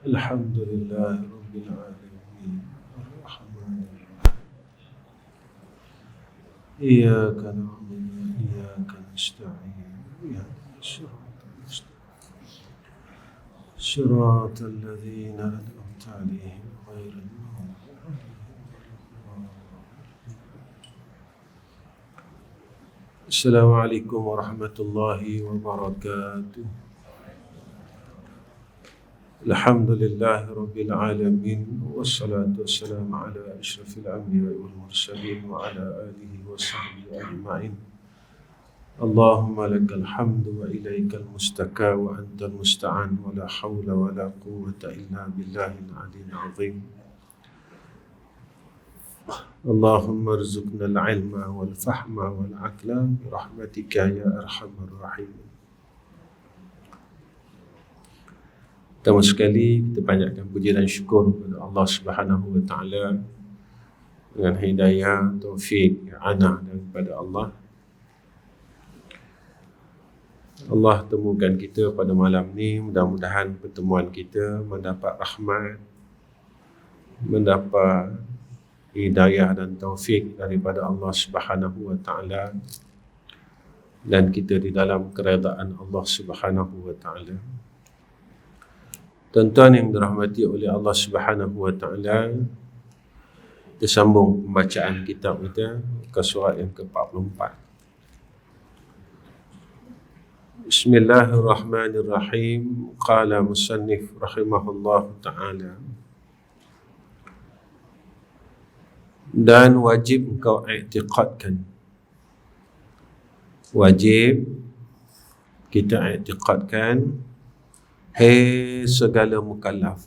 Alhamdulillah Rabbil Alamin Ar-Rahman Ar-Rahim Iyyaka na'budu wa iyyaka nasta'in Shiratal ladzina an'amta 'alaihim ghairil maghdubi 'alaihim. Assalamualaikum warahmatullahi wabarakatuh. Alhamdulillahi Rabbil Alamin Wassalatu wassalamu ala ashrafil anbiya wal mursalin Wa ala alihi wa sahbihi ajma'in. Allahumma lakal hamdu wa ilaikal mustaka Wa antal musta'an Wa la hawla wa la quwwata illa billahil aliyyil azim. Allahumma arzuqna al-ilma wal fahma wal aqla Birahmatika ya arhamar rahim. Pertama sekali kita banyakkan puji dan syukur kepada Allah Subhanahu wa taala dengan hidayah, taufik, i'anah daripada Allah. Allah temukan kita pada malam ni, mudah-mudahan pertemuan kita mendapat rahmat, mendapat hidayah dan taufik daripada Allah Subhanahu wa taala, dan kita di dalam keredaan Allah Subhanahu wa taala. Tuan-tuan yang dirahmati oleh Allah Subhanahu wa taala, kita sambung pembacaan kitab kita ke surat yang ke-44. Bismillahirrahmanirrahim. Qala musannif rahimahullah taala, dan wajib engkau i'tiqadkan, wajib kita i'tiqadkan, hai segala mukallaf,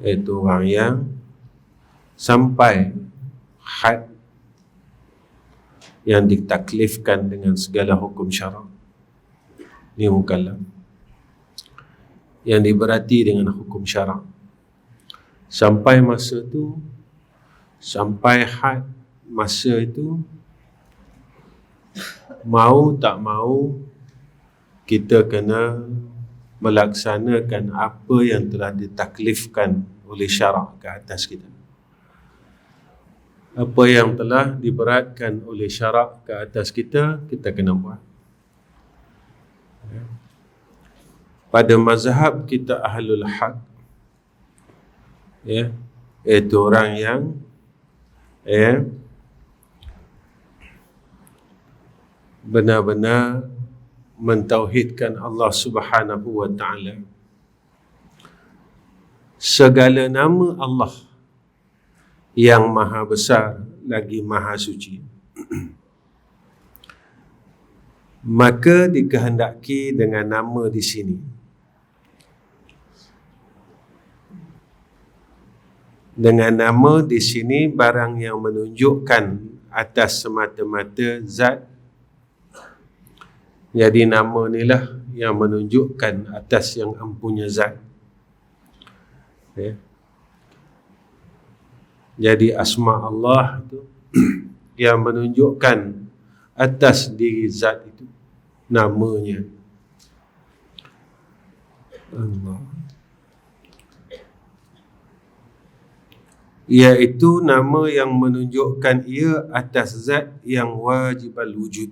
iaitu orang yang sampai had yang ditaklifkan dengan segala hukum syarak, ni mukallaf yang diberati dengan hukum syarak. Sampai masa tu, sampai had masa itu, mau tak mau kita kena melaksanakan apa yang telah ditaklifkan oleh syarak ke atas kita. Apa yang telah diberatkan oleh syarak ke atas kita, kita kena buat. Pada mazhab kita ahlul haq, iaitu orang yang benar-benar mentauhidkan Allah Subhanahu wa taala. Segala nama Allah yang maha besar lagi maha suci, maka dikehendaki dengan nama di sini. Dengan nama di sini barang yang menunjukkan atas semata-mata zat. Jadi nama inilah yang menunjukkan atas yang empunya zat. Jadi asma Allah itu yang menunjukkan atas diri zat itu, namanya Allah, iaitu nama yang menunjukkan ia atas zat yang wajibal wujud.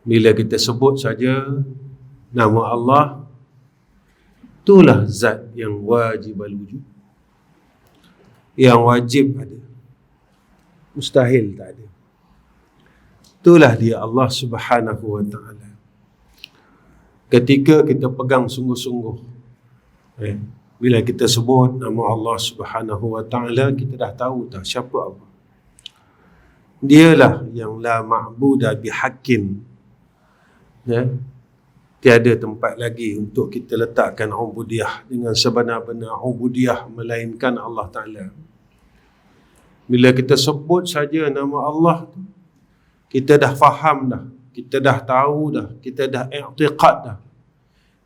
Bila kita sebut saja nama Allah, itulah zat yang wajib al-wujud, yang wajib ada, mustahil tak ada. Itulah dia Allah Subhanahu wa ta'ala. Ketika kita pegang sungguh-sungguh, bila kita sebut nama Allah Subhanahu wa ta'ala, kita dah tahu dah siapa Allah. Dialah yang la ma'buda bihaqqin, tiada tempat lagi untuk kita letakkan ubudiyah dengan sebenar-benar ubudiyah melainkan Allah Ta'ala. Bila kita sebut saja nama Allah, kita dah faham dah, kita dah tahu dah, kita dah i'tiqad dah,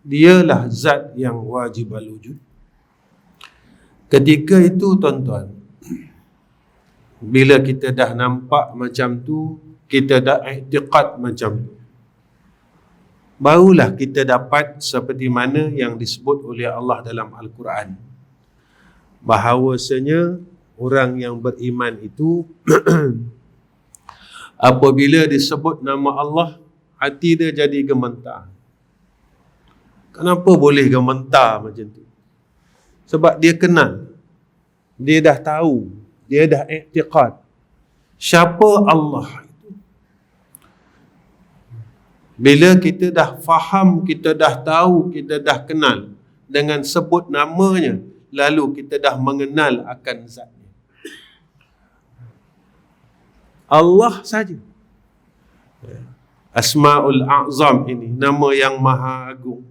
dialah zat yang wajib al-wujud. Ketika itu tuan-tuan, Bila kita dah nampak macam tu, kita dah i'tiqad macam tu, barulah kita dapat seperti mana yang disebut oleh Allah dalam Al-Quran, bahawasanya orang yang beriman itu apabila disebut nama Allah, hati dia jadi gementar. Kenapa boleh gementar macam tu? Sebab dia kenal, dia dah tahu, dia dah i'tiqad siapa Allah itu. Bila kita dah faham, kita dah tahu, kita dah kenal dengan sebut namanya, lalu kita dah mengenal akan zatnya. Allah saja. Asmaul A'zam ini, nama yang maha agung.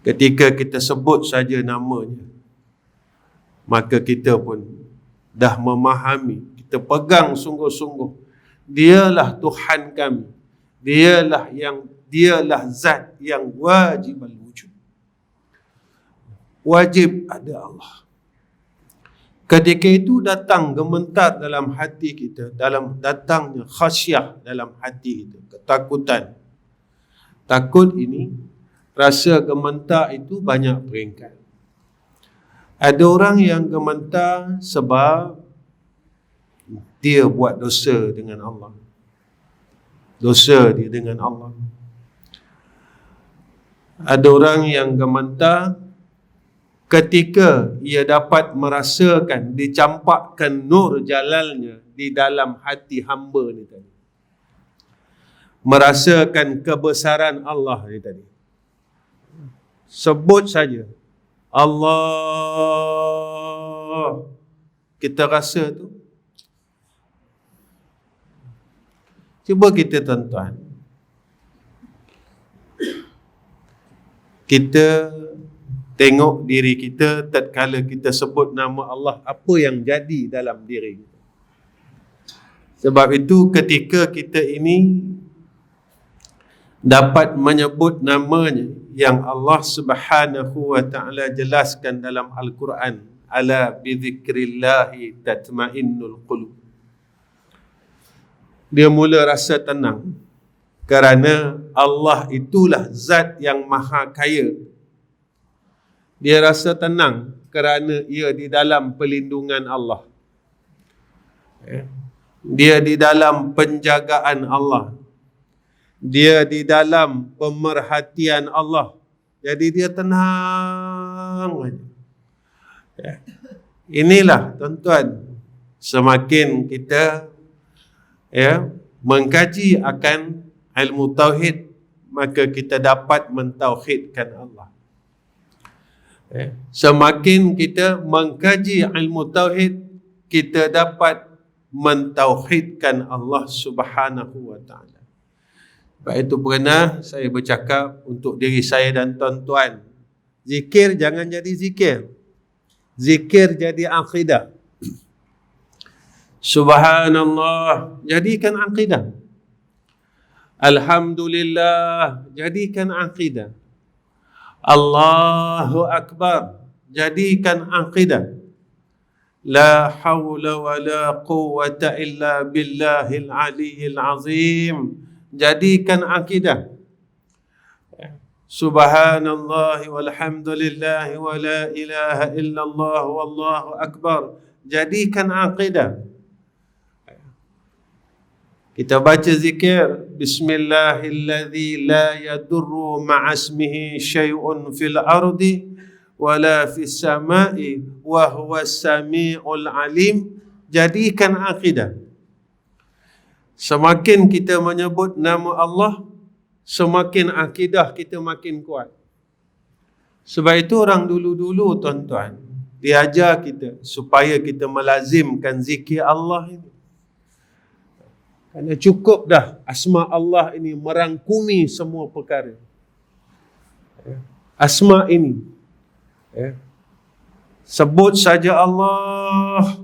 Ketika kita sebut saja namanya, maka kita pun dah memahami, kita pegang sungguh-sungguh, dialah Tuhan kami, dialah zat yang wajib al-wujud. Wajib ada Allah. Ketika itu datang gementar dalam hati kita, dalam datangnya khasyah dalam hati kita, ketakutan. Takut ini, rasa gementar itu banyak peringkat. Ada orang yang gementar sebab dia buat dosa dengan Allah. Dosa dia dengan Allah. Ada orang yang gementar ketika ia dapat merasakan, dicampakkan nur jalalnya di dalam hati hamba ni tadi. Merasakan kebesaran Allah ni tadi. Sebut saja Allah, kita rasa tu. Cuba kita tuan-tuan, kita tengok diri kita tatkala kita sebut nama Allah, apa yang jadi dalam diri kita. Sebab itu ketika kita ini dapat menyebut namanya, yang Allah Subhanahu wa ta'ala jelaskan dalam Al-Quran, ala bidzikrillahi tatmainnul qulub, dia mula rasa tenang, kerana Allah itulah zat yang maha kaya. Dia rasa tenang kerana ia di dalam perlindungan Allah, dia di dalam penjagaan Allah, dia di dalam pemerhatian Allah. Jadi dia tenang. Inilah tuan-tuan, semakin kita mengkaji akan ilmu tauhid, maka kita dapat mentauhidkan Allah. Semakin kita mengkaji ilmu tauhid, kita dapat mentauhidkan Allah Subhanahu wa ta'ala. Sebab itu pernah saya bercakap untuk diri saya dan tuan-tuan, zikir jangan jadi zikir, zikir jadi akidah. Subhanallah, jadikan akidah. Alhamdulillah, jadikan akidah. Allahu Akbar, jadikan akidah. La hawla wa la quwwata illa billahil aliyyil azim, jadikan akidah. Subhanallah walhamdulillah wa la ilaha illallah wallahu akbar, jadikan akidah. Kita baca zikir, bismillahilladzi la yadurru ma'asmihi syai'un fil ardi wala fis sama'i wa huwas sami'ul alim, jadikan akidah. Semakin kita menyebut nama Allah, semakin akidah kita makin kuat. Sebab itu orang dulu-dulu tuan-tuan, diajar kita supaya kita melazimkan zikir Allah ini. Kerana cukup dah asma Allah ini merangkumi semua perkara. Asma ini, sebut saja Allah,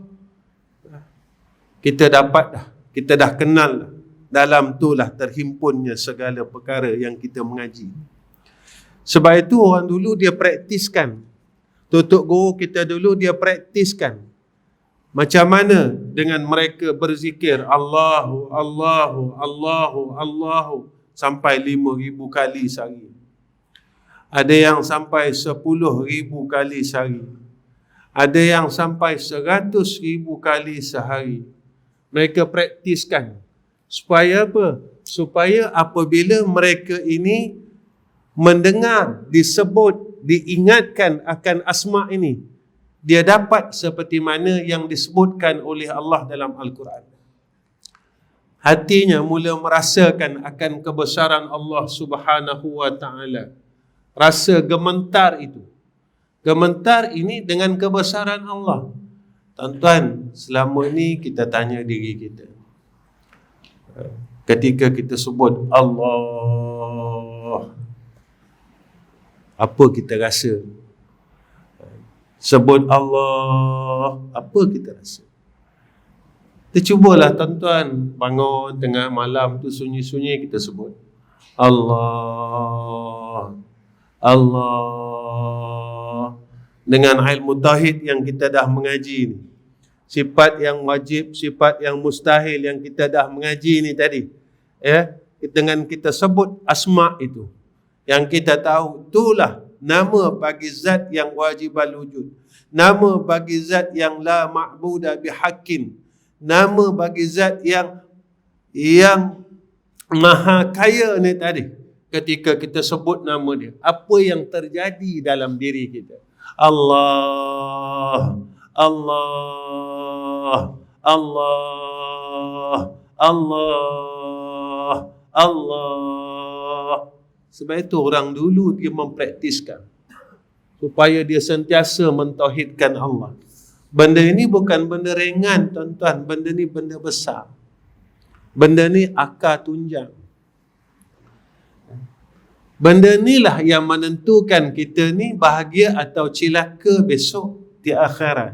kita dapat dah, kita dah kenal dah. Dalam itulah terhimpunnya segala perkara yang kita mengaji. Sebab itu orang dulu dia praktiskan. Tutup guru kita dulu dia praktiskan. Macam mana dengan mereka berzikir Allahu, Allahu, Allahu, Allahu sampai 5,000 kali sehari. Ada yang sampai 10,000 kali sehari. Ada yang sampai 100,000 kali sehari. Mereka praktiskan. Supaya apa? Supaya apabila mereka ini mendengar, disebut, diingatkan akan asma ini, dia dapat seperti mana yang disebutkan oleh Allah dalam Al-Quran. Hatinya mula merasakan akan kebesaran Allah Subhanahu wa ta'ala. Rasa gementar itu. Gementar ini dengan kebesaran Allah. Tuan-tuan, selama ni kita tanya diri kita. Ketika kita sebut Allah, apa kita rasa? Sebut Allah, apa kita rasa? Kita cubalah tuan-tuan, bangun tengah malam tu sunyi-sunyi kita sebut Allah, Allah. Dengan ilmu tauhid yang kita dah mengaji ni, sifat yang wajib, sifat yang mustahil yang kita dah mengaji ni tadi, dengan kita sebut asma itu, yang kita tahu itulah nama bagi zat yang wajibal wujud, nama bagi zat yang la ma'buda bihaqqin, nama bagi zat yang maha kaya ni tadi. Ketika kita sebut nama dia, apa yang terjadi dalam diri kita? Allah, Allah, Allah, Allah, Allah. Sebab itu orang dulu dia mempraktiskan supaya dia sentiasa mentauhidkan Allah. Benda ini bukan benda ringan tuan-tuan, benda ni benda besar. Benda ni akar tunjang. Benda inilah yang menentukan kita ni bahagia atau celaka besok di akhirat.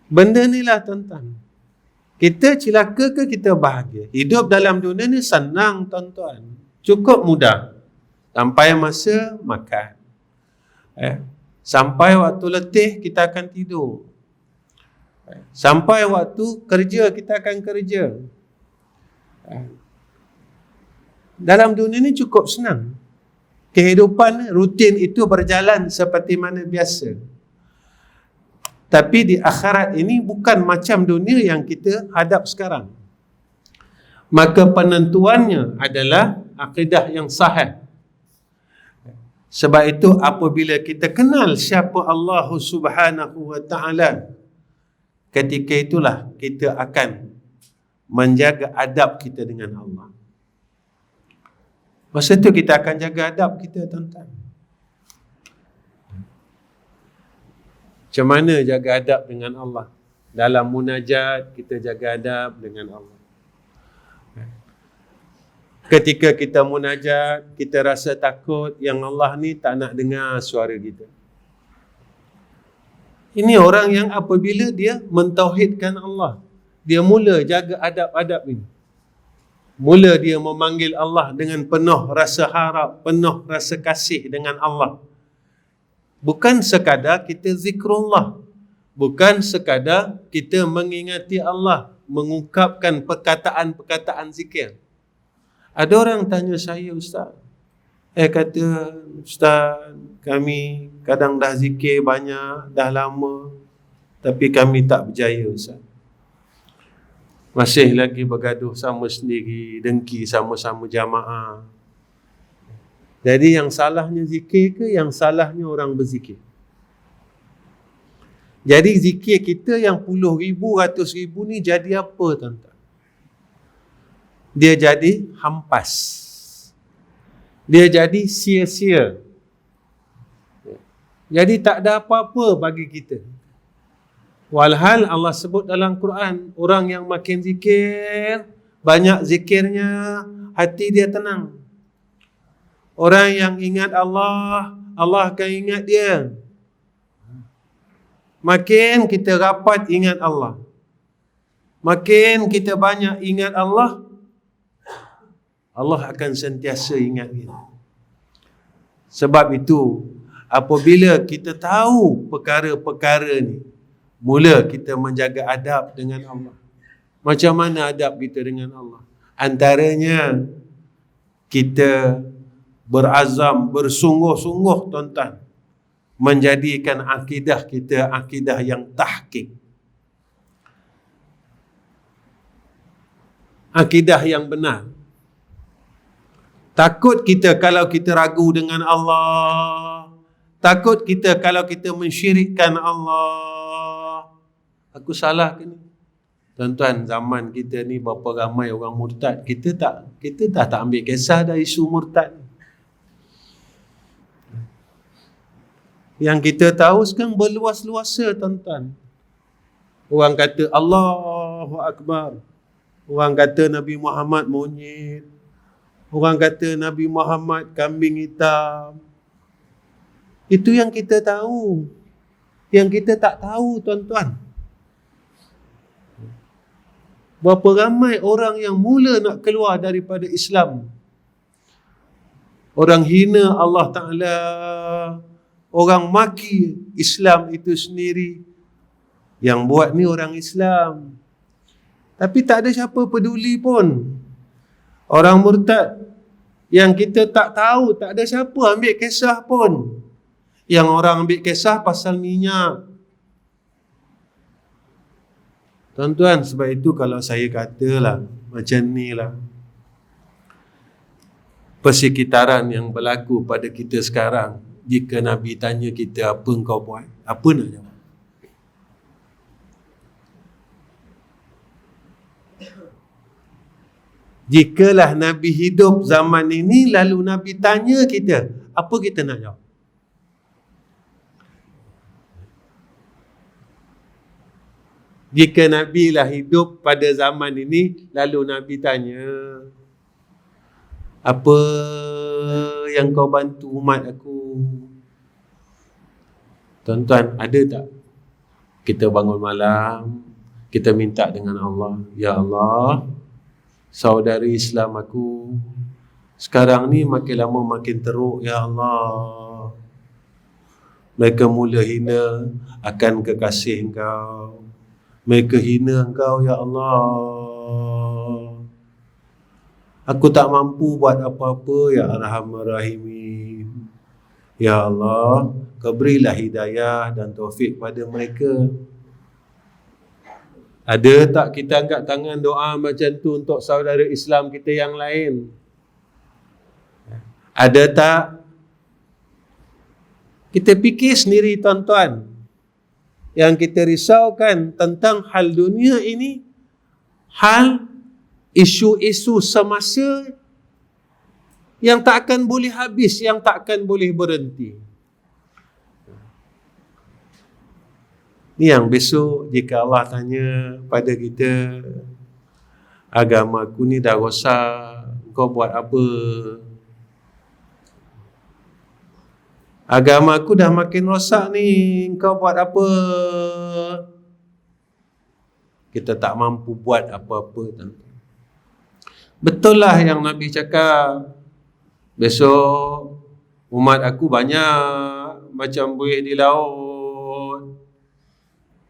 Benda inilah tuan-tuan. Kita celaka ke kita bahagia? Hidup dalam dunia ni senang tuan-tuan. Cukup mudah. Sampai masa makan. Sampai waktu letih kita akan tidur. Sampai waktu kerja kita akan kerja. Dalam dunia ni cukup senang. Kehidupan rutin itu berjalan seperti mana biasa. Tapi di akhirat ini bukan macam dunia yang kita hadap sekarang. Maka penentuannya adalah akidah yang sahih. Sebab itu apabila kita kenal siapa Allah Subhanahu wa ta'ala, ketika itulah kita akan menjaga adab kita dengan Allah. Masa tu kita akan jaga adab kita tuan-tuan. Macam mana jaga adab dengan Allah? Dalam munajat kita jaga adab dengan Allah. Ketika kita munajat, kita rasa takut yang Allah ni tak nak dengar suara kita. Ini orang yang apabila dia mentauhidkan Allah, dia mula jaga adab-adab ini. Mula dia memanggil Allah dengan penuh rasa harap, penuh rasa kasih dengan Allah. Bukan sekadar kita zikrullah. Bukan sekadar kita mengingati Allah, mengungkapkan perkataan-perkataan zikir. Ada orang tanya saya, Ustaz, kata, Ustaz, kami kadang dah zikir banyak, dah lama, tapi kami tak berjaya, Ustaz. Masih lagi bergaduh sama sendiri, dengki sama-sama jamaah. Jadi yang salahnya zikir ke yang salahnya orang berzikir? Jadi zikir kita yang puluh ribu, ratus ribu ni jadi apa tuan-tuan? Dia jadi hampas. Dia jadi sia-sia. Jadi tak ada apa-apa bagi kita. Walhal Allah sebut dalam Quran, orang yang makin zikir, banyak zikirnya, hati dia tenang. Orang yang ingat Allah, Allah akan ingat dia. Makin kita rapat ingat Allah, makin kita banyak ingat Allah, Allah akan sentiasa ingat kita. Sebab itu, apabila kita tahu perkara-perkara ni, Mula kita menjaga adab dengan Allah. Macam mana adab kita dengan Allah? Antaranya kita berazam, bersungguh-sungguh tuan-tuan, menjadikan akidah kita akidah yang tahqiq. Akidah yang benar. Takut kita kalau kita ragu dengan Allah. Takut kita kalau kita mensyirikkan Allah. Aku salah ke ni? Tuan-tuan, zaman kita ni berapa ramai orang murtad. Kita tak ambil kisah dah isu murtad. Yang kita tahu sekarang berluas-luasa, tuan-tuan. Orang kata Allahu Akbar. Orang kata Nabi Muhammad monyet. Orang kata Nabi Muhammad kambing hitam. Itu yang kita tahu. Yang kita tak tahu, tuan-tuan, berapa ramai orang yang mula nak keluar daripada Islam. Orang hina Allah Ta'ala. Orang maki Islam itu sendiri. Yang buat ni orang Islam. Tapi tak ada siapa peduli pun. Orang murtad yang kita tak tahu, tak ada siapa ambil kisah pun. Yang orang ambil kisah pasal minyak. Tuan-tuan, sebab itu kalau saya katalah macam ni lah, persekitaran yang berlaku pada kita sekarang, jika Nabi tanya kita apa engkau buat, apa nak jawab? Jikalah Nabi hidup zaman ini, lalu Nabi tanya kita, apa kita nak jawab? Jika Nabi lah hidup pada zaman ini, lalu Nabi tanya, apa yang kau bantu umat aku? Tuan-tuan, ada tak kita bangun malam, kita minta dengan Allah, ya Allah, saudari Islam aku sekarang ni makin lama makin teruk, ya Allah. Mereka mula hina akan kekasih engkau. Mereka hina engkau, ya Allah. Aku tak mampu buat apa-apa, ya Arhamar Rahimin. Ya Allah, kau berilah hidayah dan taufik pada mereka. Ada tak kita angkat tangan doa macam tu untuk saudara Islam kita yang lain? Ada tak? Kita fikir sendiri, tuan-tuan. Yang kita risaukan tentang hal dunia ini, hal isu-isu semasa yang tak akan boleh habis, yang tak akan boleh berhenti. Ni yang besok jika Allah tanya pada kita, agamaku ni dah rosak, kau buat apa? Agamaku dah makin rosak ni, kau buat apa? Kita tak mampu buat apa-apa. Betul lah yang Nabi cakap, besok umat aku banyak macam buih di laut,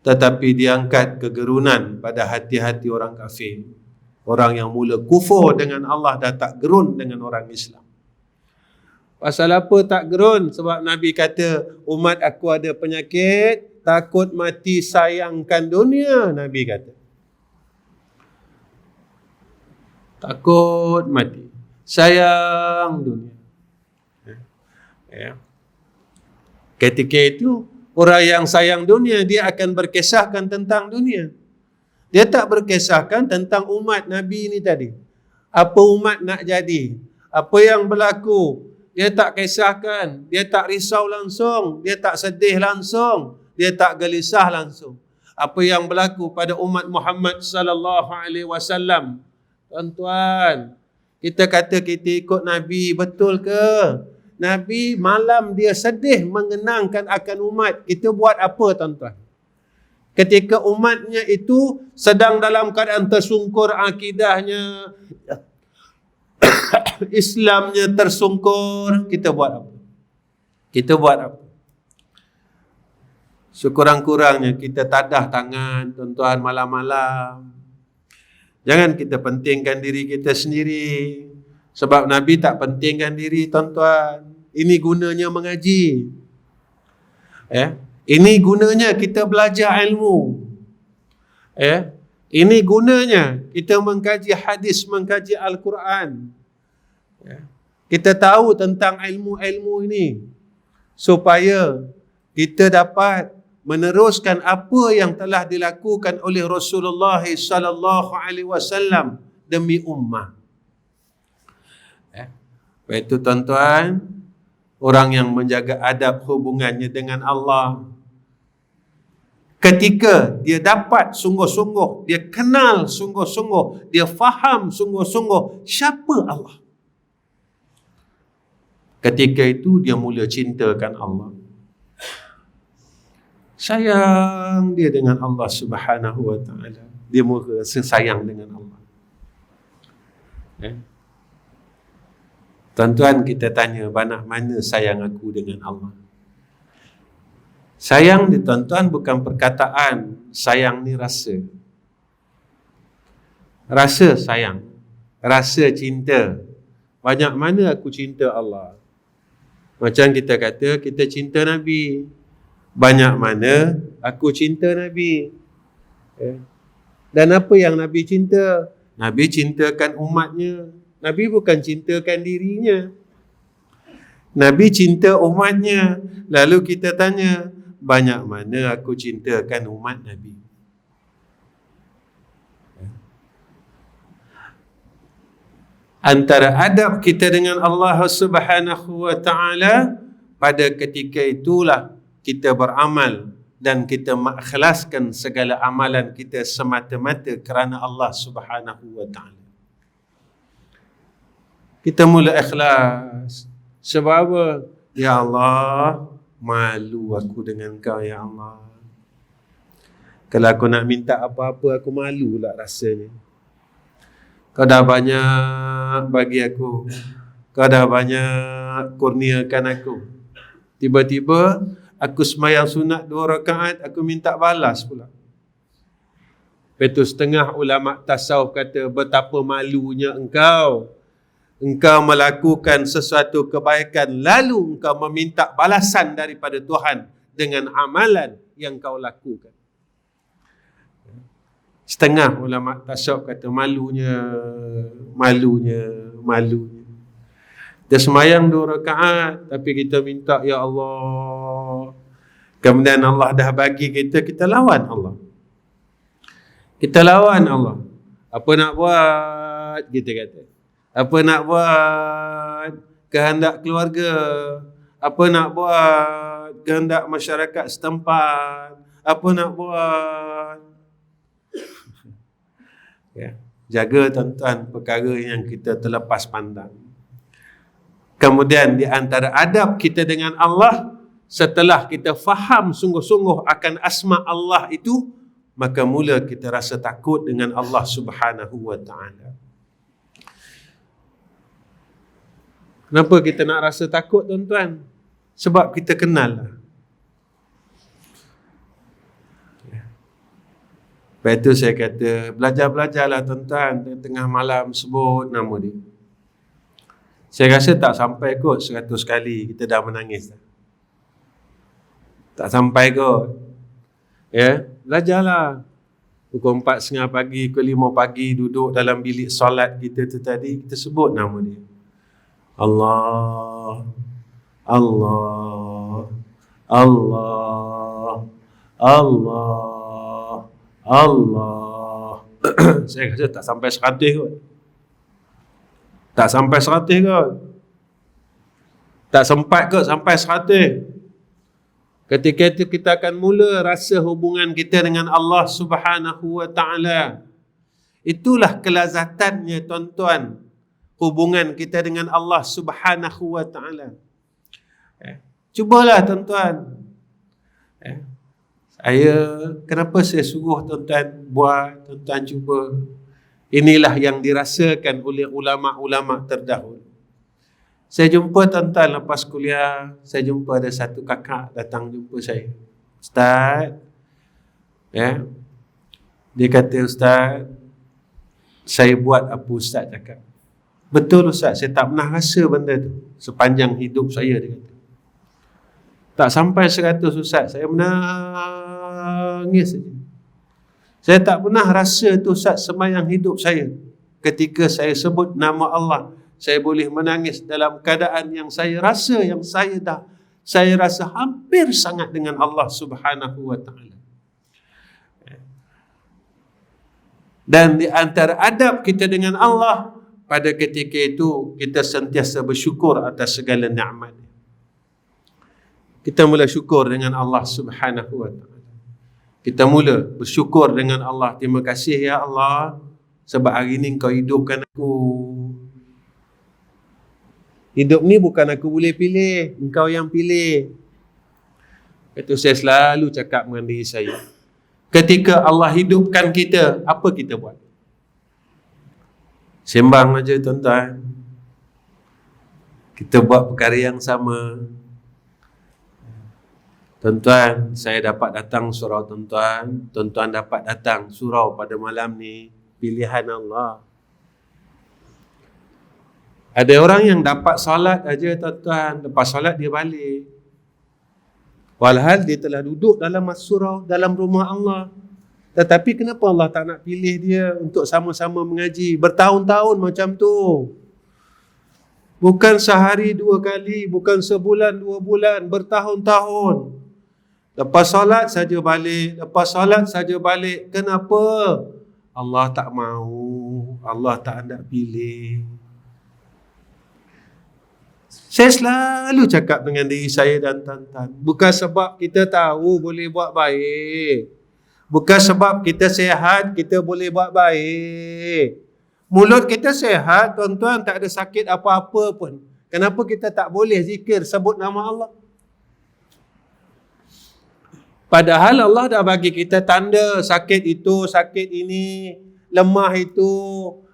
tetapi diangkat kegerunan pada hati-hati orang kafir. Orang yang mula kufur dengan Allah dah tak gerun dengan orang Islam. Pasal apa tak gerun? Sebab Nabi kata, umat aku ada penyakit, takut mati sayangkan dunia, Nabi kata. Takut mati, sayang dunia. Ya. Ketika itu, orang yang sayang dunia, dia akan berkisahkan tentang dunia. Dia tak berkisahkan tentang umat Nabi ini tadi. Apa umat nak jadi? Apa yang berlaku? Dia tak kisahkan, dia tak risau langsung, dia tak sedih langsung, dia tak gelisah langsung. Apa yang berlaku pada umat Muhammad sallallahu alaihi wasallam. Tuan-tuan, kita kata kita ikut Nabi, betul ke? Nabi malam dia sedih mengenangkan akan umat. Kita buat apa, tuan-tuan? Ketika umatnya itu sedang dalam keadaan tersungkur akidahnya, Islamnya tersungkur, kita buat apa? Kita buat apa? Sekurang-kurangnya kita tadah tangan tuan-tuan malam-malam. Jangan kita pentingkan diri kita sendiri. Sebab Nabi tak pentingkan diri tuan-tuan. Ini gunanya mengaji. Ini gunanya kita belajar ilmu. Ini gunanya kita mengkaji hadis, mengkaji Al-Quran. Kita tahu tentang ilmu-ilmu ini supaya kita dapat meneruskan apa yang telah dilakukan oleh Rasulullah sallallahu alaihi wasallam demi ummah. Itu tuan-tuan, orang yang menjaga adab hubungannya dengan Allah, ketika dia dapat sungguh-sungguh, dia kenal sungguh-sungguh, dia faham sungguh-sungguh siapa Allah, ketika itu dia mula cintakan Allah. Sayang dia dengan Allah Subhanahu wa ta'ala. Dia mula sayang dengan Allah. Tuan-tuan, kita tanya, banyak mana sayang aku dengan Allah? Sayang ni tuan-tuan bukan perkataan. Sayang ni rasa. Rasa sayang. Rasa cinta. Banyak mana aku cinta Allah? Macam kita kata, kita cinta Nabi. Banyak mana aku cinta Nabi. Dan apa yang Nabi cinta? Nabi cintakan umatnya. Nabi bukan cintakan dirinya. Nabi cinta umatnya. Lalu kita tanya, banyak mana aku cintakan umat Nabi? Antara adab kita dengan Allah Subhanahu wa ta'ala, pada ketika itulah kita beramal dan kita mengikhlaskan segala amalan kita semata-mata kerana Allah Subhanahu wa ta'ala. Kita mula ikhlas. Sebab apa? Ya Allah, malu aku dengan kau ya Allah. Kalau aku nak minta apa-apa, aku malu lah rasanya. Kau dah banyak bagi aku. Kau dah banyak kurniakan aku. Tiba-tiba aku sembahyang sunat 2 rakaat, aku minta balas pula. Lepas setengah ulama tasawuf kata, betapa malunya engkau melakukan sesuatu kebaikan, lalu engkau meminta balasan daripada Tuhan dengan amalan yang kau lakukan. Setengah ulama tasawuf kata malunya. Dia sembahyang 2 rakaat, tapi kita minta, ya Allah. Kemudian Allah dah bagi kita lawan Allah. Kita lawan Allah. Apa nak buat? Kita kata. Apa nak buat? Kehendak keluarga. Apa nak buat? Kehendak masyarakat setempat. Apa nak buat? Jaga tuan-tuan perkara yang kita terlepas pandang. Kemudian di antara adab kita dengan Allah, setelah kita faham sungguh-sungguh akan asma Allah itu, maka mula kita rasa takut dengan Allah Subhanahu wa ta'ala. Kenapa kita nak rasa takut tuan-tuan? Sebab kita kenal lah. Lepas itu saya kata, belajar-belajarlah tuan-tuan. Tengah malam sebut nama dia. Saya rasa tak sampai kot 100 kali kita dah menangis. Tak sampai kot. Belajarlah. Pukul 4:30 pagi, pukul 5 pagi, duduk dalam bilik solat kita tu tadi, kita sebut nama dia. Allah, Allah, Allah, Allah, Allah. Saya rasa tak sampai 100 kot. Tak sampai 100 kot. Tak sempat kot sampai 100. Ketika itu kita akan mula rasa hubungan kita dengan Allah Subhanahu wa ta'ala. Itulah kelazatannya tuan-tuan. Hubungan kita dengan Allah Subhanahu wa ta'ala. Cubalah tuan-tuan. Kenapa saya suruh tuan-tuan buat, tuan-tuan cuba. Inilah yang dirasakan oleh ulama-ulama terdahulu. Saya jumpa tuan-tuan lepas kuliah, saya jumpa ada satu kakak datang jumpa saya. Ustaz, ya, dia kata, Ustaz, saya buat apa Ustaz cakap. Betul Ustaz, saya tak pernah rasa benda tu sepanjang hidup saya, dia kata. Tak sampai 100 Ustaz, saya menangis saja. Saya tak pernah rasa tu Ustaz sepanjang hidup saya. Ketika saya sebut nama Allah, saya boleh menangis dalam keadaan yang saya rasa, saya rasa hampir sangat dengan Allah Subhanahu wa ta'ala. Dan di antara adab kita dengan Allah, pada ketika itu kita sentiasa bersyukur atas segala nikmat. Kita mula syukur dengan Allah Subhanahu wa ta'ala. Kita mula bersyukur dengan Allah. Terima kasih ya Allah, sebab hari ni Kau hidupkan aku. Hidup ni bukan aku boleh pilih, Engkau yang pilih. Itu saya selalu cakap dengan diri saya. Ketika Allah hidupkan kita, apa kita buat? Sembang aja tuan-tuan. Kita buat perkara yang sama. Tuan-tuan, saya dapat datang surau tuan-tuan. Tuan-tuan dapat datang surau pada malam ni. Pilihan Allah. Ada orang yang dapat solat aja tuan-tuan. Lepas solat dia balik. Walhal dia telah duduk dalam surau, dalam rumah Allah. Tetapi kenapa Allah tak nak pilih dia untuk sama-sama mengaji bertahun-tahun macam tu? Bukan sehari 2 kali, bukan sebulan 2 bulan, bertahun-tahun. Lepas solat saja balik, lepas solat saja balik. Kenapa? Allah tak mahu, Allah tak nak pilih. Saya selalu cakap dengan diri saya dan tuan-tuan, bukan sebab kita tahu boleh buat baik. Bukan sebab kita sihat, kita boleh buat baik. Mulut kita sihat, tuan-tuan, tak ada sakit apa-apa pun. Kenapa kita tak boleh zikir, sebut nama Allah? Padahal Allah dah bagi kita tanda sakit itu, sakit ini, lemah itu,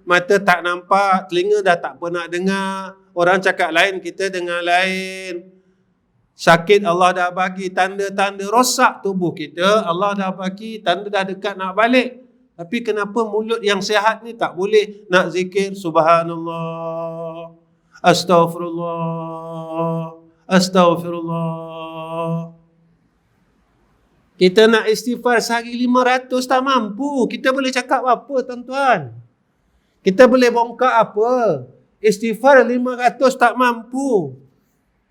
mata tak nampak, telinga dah tak pernah dengar. Orang cakap lain, kita dengar lain. Sakit Allah dah bagi tanda-tanda rosak tubuh kita. Allah dah bagi tanda dah dekat nak balik. Tapi kenapa mulut yang sihat ni tak boleh nak zikir Subhanallah, Astaghfirullah, Astaghfirullah. Kita nak istighfar sehari 500 tak mampu. Kita boleh cakap apa tuan-tuan? Kita boleh bongkar apa? Istighfar 500 tak mampu.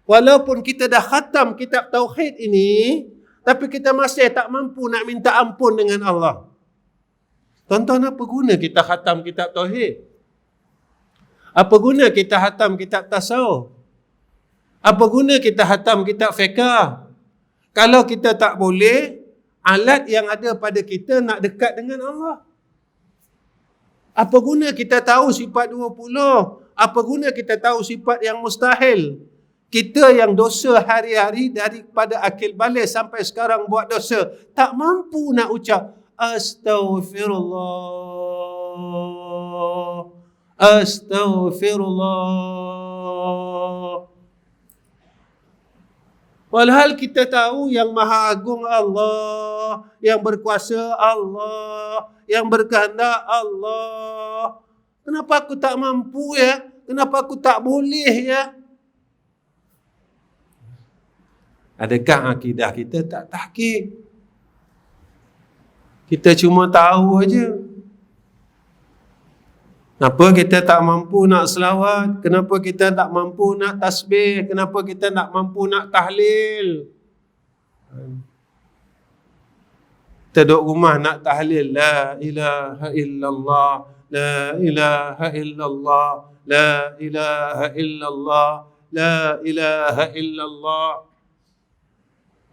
Walaupun kita dah khatam kitab Tauhid ini, tapi kita masih tak mampu nak minta ampun dengan Allah. Tuan-tuan, apa guna kita khatam kitab Tauhid? Apa guna kita khatam kitab Tasawuf? Apa guna kita khatam kitab fiqh? Kalau kita tak boleh, alat yang ada pada kita nak dekat dengan Allah. Apa guna kita tahu sifat 20? Apa guna kita tahu sifat yang mustahil? Kita yang dosa hari-hari daripada akil balik sampai sekarang buat dosa, tak mampu nak ucap Astaghfirullah, Astaghfirullah. Walhal kita tahu yang maha agung Allah, yang berkuasa Allah, yang berkehendak Allah. Kenapa aku tak mampu ya? Kenapa aku tak boleh ya? Adakah akidah kita tak tahqiq? Kita cuma tahu aja. Kenapa kita tak mampu nak selawat? Kenapa kita tak mampu nak tasbih? Kenapa kita tak mampu nak tahlil? Kita duduk rumah nak tahlil, la ilaha illallah, la ilaha illallah, la ilaha illallah, la ilaha illallah.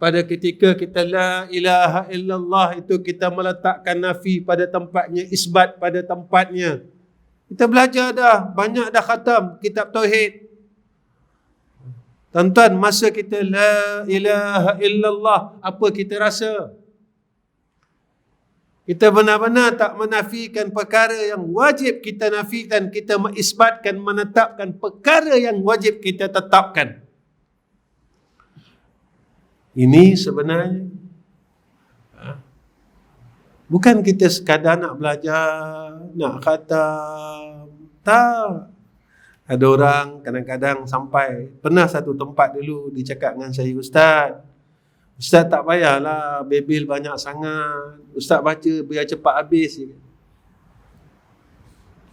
Pada ketika kita la ilaha illallah itu, kita meletakkan nafi pada tempatnya, isbat pada tempatnya. Kita belajar dah, banyak dah khatam kitab Tauhid. Tuan-tuan, masa kita la ilaha illallah, apa kita rasa? Kita benar-benar tak menafikan perkara yang wajib kita nafikan, kita mengisbatkan, menetapkan perkara yang wajib kita tetapkan. Ini sebenarnya Bukan kita sekadar nak belajar, nak khatam. Tak. Ada orang kadang-kadang sampai, pernah satu tempat dulu dia cakap dengan saya, Ustaz tak payahlah bebel banyak sangat. Ustaz baca biar cepat habis.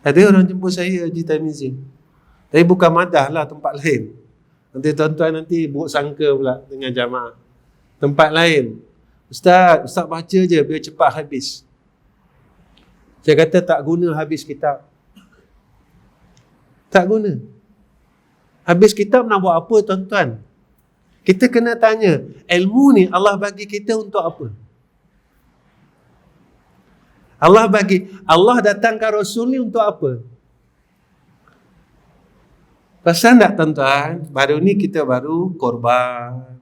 Ada orang jumpa saya Haji Tamizin. Tapi bukan madah lah, tempat lain. Nanti tuan-tuan nanti buruk sangka pula dengan jamaah. Tempat lain. Ustaz baca je biar cepat habis. Saya kata tak guna habis kitab. Tak guna. Habis kitab nak buat apa tuan-tuan? Kita kena tanya, ilmu ni Allah bagi kita untuk apa? Allah datangkan Rasul ni untuk apa? Pasal tak tuan-tuan? Baru ni kita baru korban.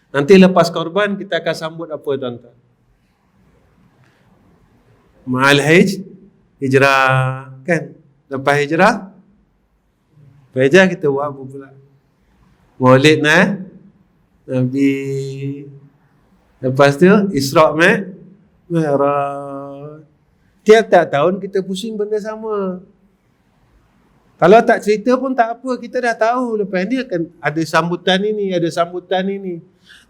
Nanti lepas korban kita akan sambut apa tuan-tuan? Ma'al hijrah. Kan? Lepas hijrah kita buat apa pula? Maulid Nabi. Lepas tu Isra' Mi'raj. Tiap-tiap tahun kita pusing benda sama. Kalau tak cerita pun tak apa, kita dah tahu lepas ni akan ada sambutan ini.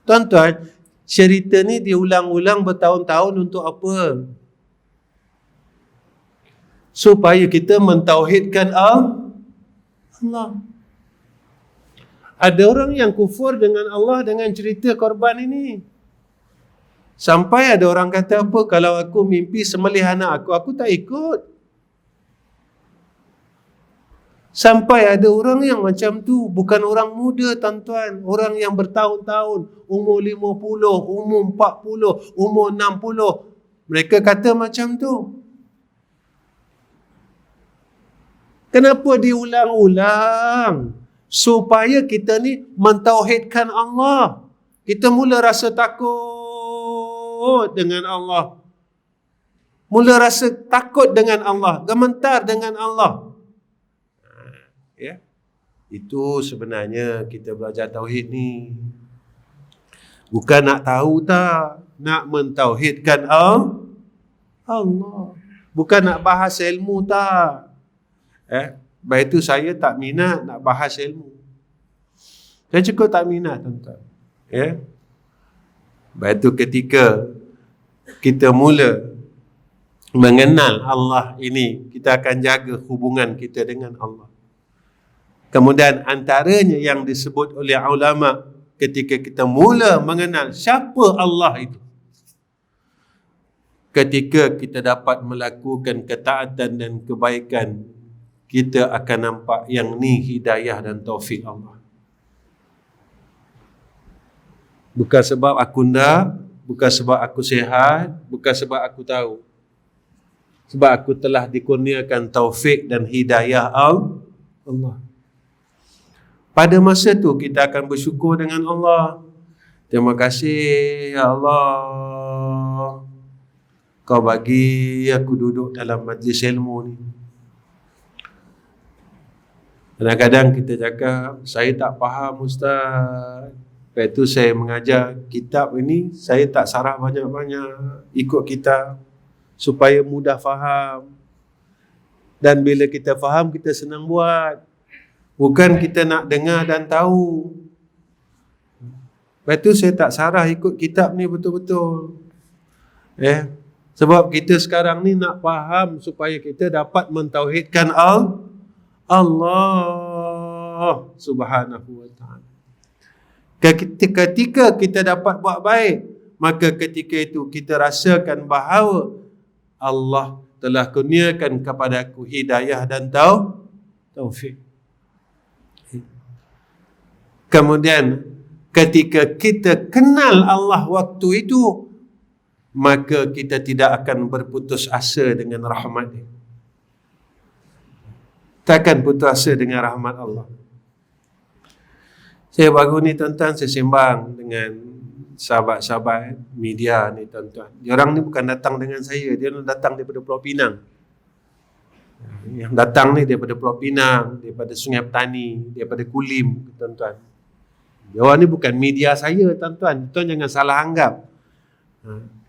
Tuan-tuan, cerita ni diulang-ulang bertahun-tahun untuk apa? Supaya kita mentauhidkan Allah. Ada orang yang kufur dengan Allah dengan cerita korban ini. Sampai ada orang kata apa, kalau aku mimpi semelih anak aku tak ikut. Sampai ada orang yang macam tu, bukan orang muda tuan-tuan, orang yang bertahun-tahun, umur 50, umur 40, umur 60. Mereka kata macam tu. Kenapa diulang-ulang? Supaya kita ni mentauhidkan Allah. Kita mula rasa takut dengan Allah. Mula rasa takut dengan Allah, gemetar dengan Allah. Ya. Itu sebenarnya kita belajar tauhid ni. Bukan nak tahu tak, nak mentauhidkan Allah. Bukan nak bahas ilmu tak. Baik itu saya tak minat nak bahas ilmu. Saya cukup tak minat tuan-tuan. Ya. Baik itu ketika kita mula mengenal Allah ini, kita akan jaga hubungan kita dengan Allah. Kemudian antaranya yang disebut oleh ulama ketika kita mula mengenal siapa Allah itu, ketika kita dapat melakukan ketaatan dan kebaikan, kita akan nampak yang ni hidayah dan taufik Allah. Bukan sebab aku nak, bukan sebab aku sihat, bukan sebab aku tahu. Sebab aku telah dikurniakan taufik dan hidayah Allah. Pada masa tu kita akan bersyukur dengan Allah. Terima kasih ya Allah, Kau bagi aku duduk dalam majlis ilmu ni. Kadang-kadang kita cakap, saya tak faham Ustaz. Lepas tu saya mengajar kitab ini, saya tak sarah banyak-banyak, ikut kitab supaya mudah faham. Dan bila kita faham, kita senang buat. Bukan kita nak dengar dan tahu. Lepas tu saya tak sarah ikut kitab ni betul-betul. Sebab kita sekarang ni nak faham supaya kita dapat mentauhidkan Allah Subhanahu wa ta'ala. Ketika kita dapat buat baik, maka ketika itu kita rasakan bahawa Allah telah kurniakan kepada aku hidayah dan taufik. Kemudian ketika kita kenal Allah waktu itu, maka kita tidak akan berputus asa dengan rahmat-Nya. Takkan putus asa dengan rahmat Allah. Saya baru ni tuan-tuan, saya sembang dengan sahabat-sahabat media ni tuan-tuan. Diorang ni bukan datang dengan saya, dia datang daripada Pulau Pinang. Yang datang ni daripada Pulau Pinang, daripada Sungai Petani, daripada Kulim tuan-tuan. Diorang ni bukan media saya tuan-tuan. Tuan jangan salah anggap.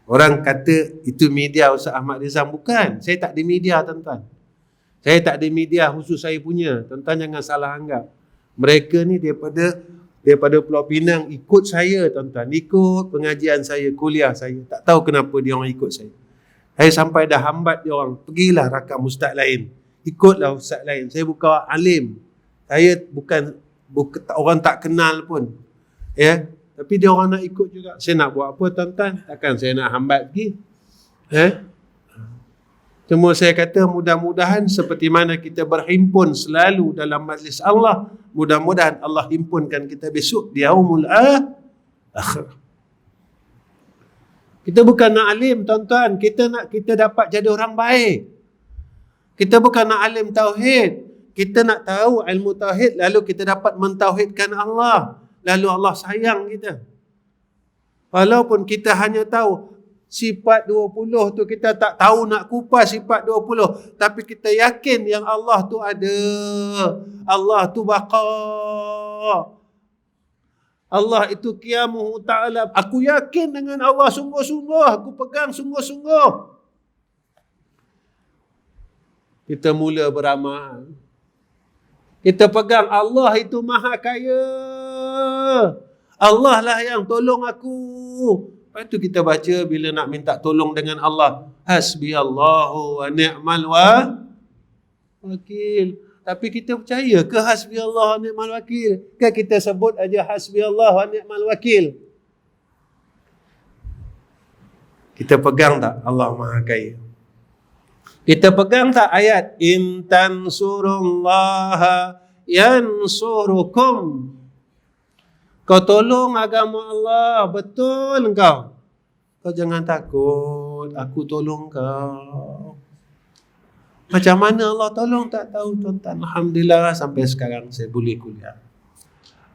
Orang kata itu media Ustaz Ahmad Rizam. Bukan. Saya tak ada media, tuan-tuan. Saya tak ada media khusus saya punya. Tuan-tuan jangan salah anggap. Mereka ni daripada Pulau Pinang ikut saya, tuan-tuan. Ikut pengajian saya, kuliah saya. Tak tahu kenapa dia orang ikut saya. Saya sampai dah hambat dia orang. Pergilah rakam ustaz lain. Ikutlah ustaz lain. Saya bukan alim. Saya bukan orang tak kenal pun. Ya. Tapi dia orang nak ikut juga. Saya nak buat apa, tuan-tuan? Takkan saya nak hambat pergi. Cuma saya kata mudah-mudahan seperti mana kita berhimpun selalu dalam majlis Allah, mudah-mudahan Allah himpunkan kita besok di yaumul akhirah. Kita bukan nak alim, tuan-tuan. Kita dapat jadi orang baik. Kita bukan nak alim tauhid. Kita nak tahu ilmu tauhid, lalu kita dapat mentauhidkan Allah. Lalu Allah sayang kita. Walaupun kita hanya tahu sifat 20 tu, kita tak tahu nak kupas sifat 20. Tapi kita yakin yang Allah tu ada. Allah tu baqa. Allah itu qiyamuhu ta'ala. Aku yakin dengan Allah sungguh-sungguh. Aku pegang sungguh-sungguh. Kita mula beramal. Kita pegang Allah itu maha kaya. Allah lah yang tolong aku. Lepas tu kita baca bila nak minta tolong dengan Allah. Hasbiyallahu wa ni'mal wakil. Tapi kita percaya ke hasbiyallahu wa ni'mal wakil? Kan kita sebut aja hasbiyallahu wa ni'mal wakil. Kita pegang tak Allah maha kaya? Kita pegang tak ayat in tansurullaha yansurukum? Kau tolong agama Allah, betul engkau. Kau jangan takut, aku tolong kau. Macam mana Allah tolong tak tahu, tuan-tuan. Alhamdulillah sampai sekarang saya boleh kuliah.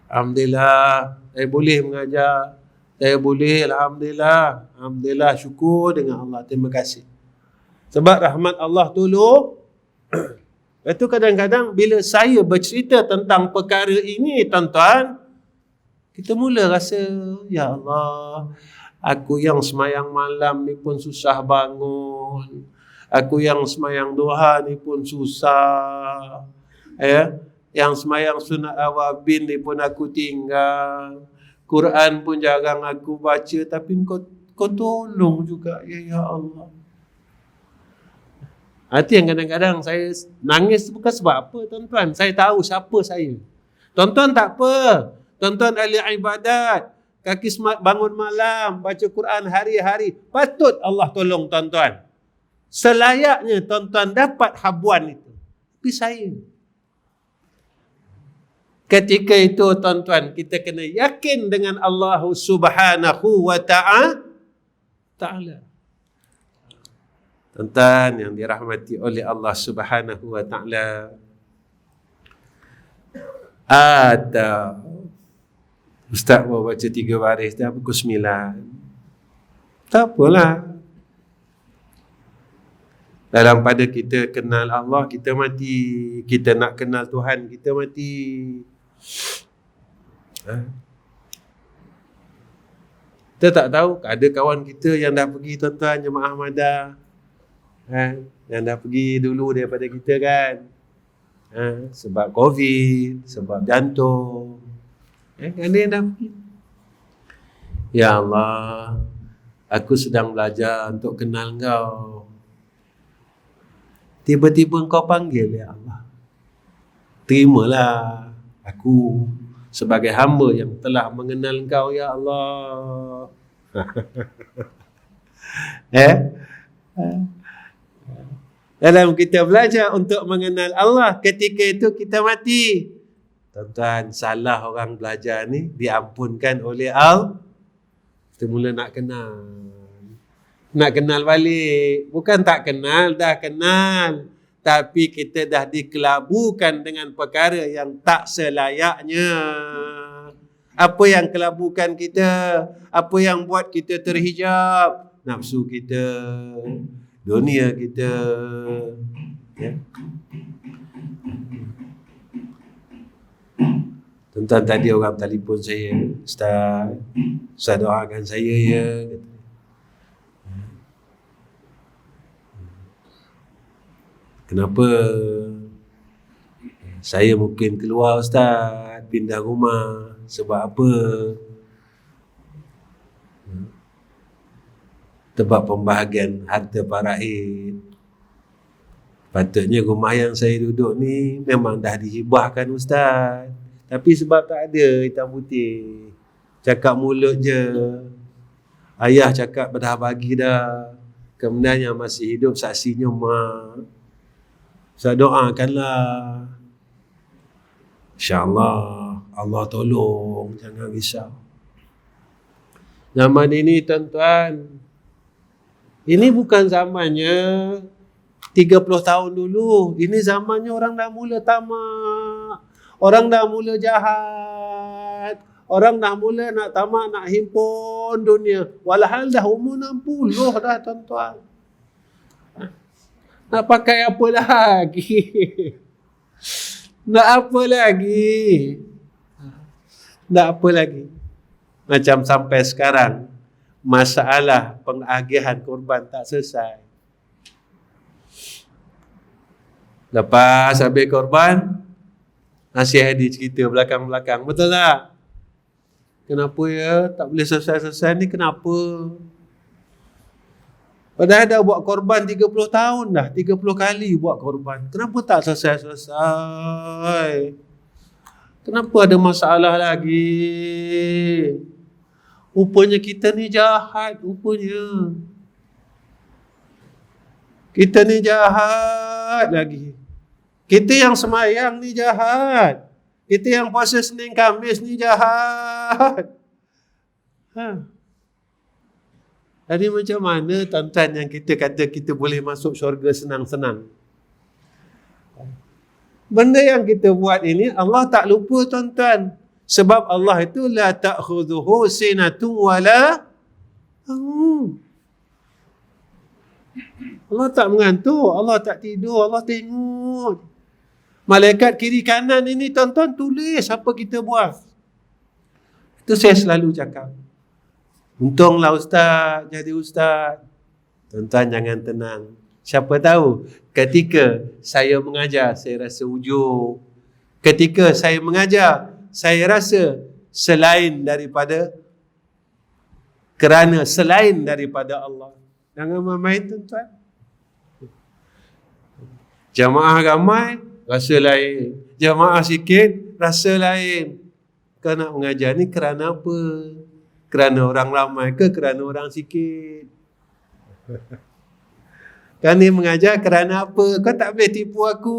Alhamdulillah saya boleh mengajar. Saya boleh, alhamdulillah. Alhamdulillah, syukur dengan Allah. Terima kasih. Sebab rahmat Allah tolong. Itu kadang-kadang bila saya bercerita tentang perkara ini, tuan-tuan, kita mula rasa, ya Allah, aku yang semayang malam ni pun susah bangun. Aku yang semayang duha ni pun susah. Yang semayang sunat awabin ni pun aku tinggal. Quran pun jarang aku baca. Tapi kau tolong juga, ya Allah. Itu yang kadang-kadang saya nangis bukan sebab apa, tuan-tuan. Saya tahu siapa saya. Tuan-tuan tak apa. Tuan-tuan ahli ibadat, kaki bangun malam, baca Quran hari-hari. Patut Allah tolong tuan-tuan. Selayaknya tuan-tuan dapat habuan itu. Tapi saya, ketika itu tuan-tuan, kita kena yakin dengan Allah subhanahu wa ta'ala. Tuan-tuan yang dirahmati oleh Allah subhanahu wa ta'ala. Ada Ustaz mau baca 3 baris dah pukul 9. Tak apalah. Dalam pada kita kenal Allah, kita mati. Kita nak kenal Tuhan, kita mati. Kita tak tahu, ada kawan kita yang dah pergi, tuan-tuan, Jemaah Ahmadah. Yang dah pergi dulu daripada kita kan. Sebab COVID, sebab jantung. Ada yang dah pergi. Ya Allah, aku sedang belajar untuk kenal Engkau. Tiba-tiba Engkau panggil, ya Allah. Terimalah aku sebagai hamba yang telah mengenal Engkau, ya Allah. Dalam kita belajar untuk mengenal Allah, ketika itu kita mati. Tuan-tuan, salah orang belajar ni diampunkan oleh Allah. Kita mula nak kenal. Nak kenal balik. Bukan tak kenal, dah kenal. Tapi kita dah dikelabukan dengan perkara yang tak selayaknya. Apa yang kelabukan kita? Apa yang buat kita terhijab? Nafsu kita, dunia kita. Ya. Tuan-tuan, tadi orang telefon saya, Ustaz doakan saya ya. Kenapa? Saya mungkin keluar ustaz, pindah rumah. Sebab apa? Sebab pembahagian harta paraid. Patutnya rumah yang saya duduk ni memang dah dihibahkan ustaz. Tapi sebab tak ada hitam putih, cakap mulut je. Ayah cakap dah bagi dah. Kemudian yang masih hidup saksinya mak. Saya doakanlah. InsyaAllah Allah tolong, jangan risau. Zaman ini tuan-tuan, ini bukan zamannya 30 tahun dulu. Ini zamannya orang dah mula tamak. Orang dah mula jahat. Orang dah mula nak tamak, nak himpun dunia. Walhal dah umur 60 dah tuan-tuan. Nak pakai apa lagi? Nak apa lagi? Nak apa lagi? Macam sampai sekarang, masalah pengagihan korban tak selesai. Lepas habis korban, Nasi Hadi cerita belakang-belakang. Betul tak? Kenapa ya? Tak boleh selesai-selesai ni kenapa? Padahal dah buat korban 30 tahun dah. 30 kali buat korban. Kenapa tak selesai-selesai? Kenapa ada masalah lagi? Rupanya kita ni jahat. Rupanya kita ni jahat lagi. Kita yang semayang ni jahat. Kita yang puasa Senin Khamis ni jahat. Jadi macam mana tuan-tuan yang kita kata kita boleh masuk syurga senang-senang? Benda yang kita buat ini Allah tak lupa tuan-tuan. Sebab Allah itu la ta'khudhuhu sinatun wala Allah tak mengantuk, Allah tak tidur, Allah tengok. Malaikat kiri kanan ini tuan-tuan tulis apa kita buat. Itu saya selalu cakap. Untunglah ustaz jadi ustaz. Tuan-tuan jangan tenang. Siapa tahu ketika saya mengajar saya rasa ujub. Ketika saya mengajar saya rasa selain daripada Allah. Jangan main tuan-tuan. Jamaah ramai rasa lain. Jamaah sikit rasa lain. Kau nak mengajar ni kerana apa? Kerana orang ramai ke kerana orang sikit? Kau ni mengajar kerana apa? Kau tak boleh tipu aku.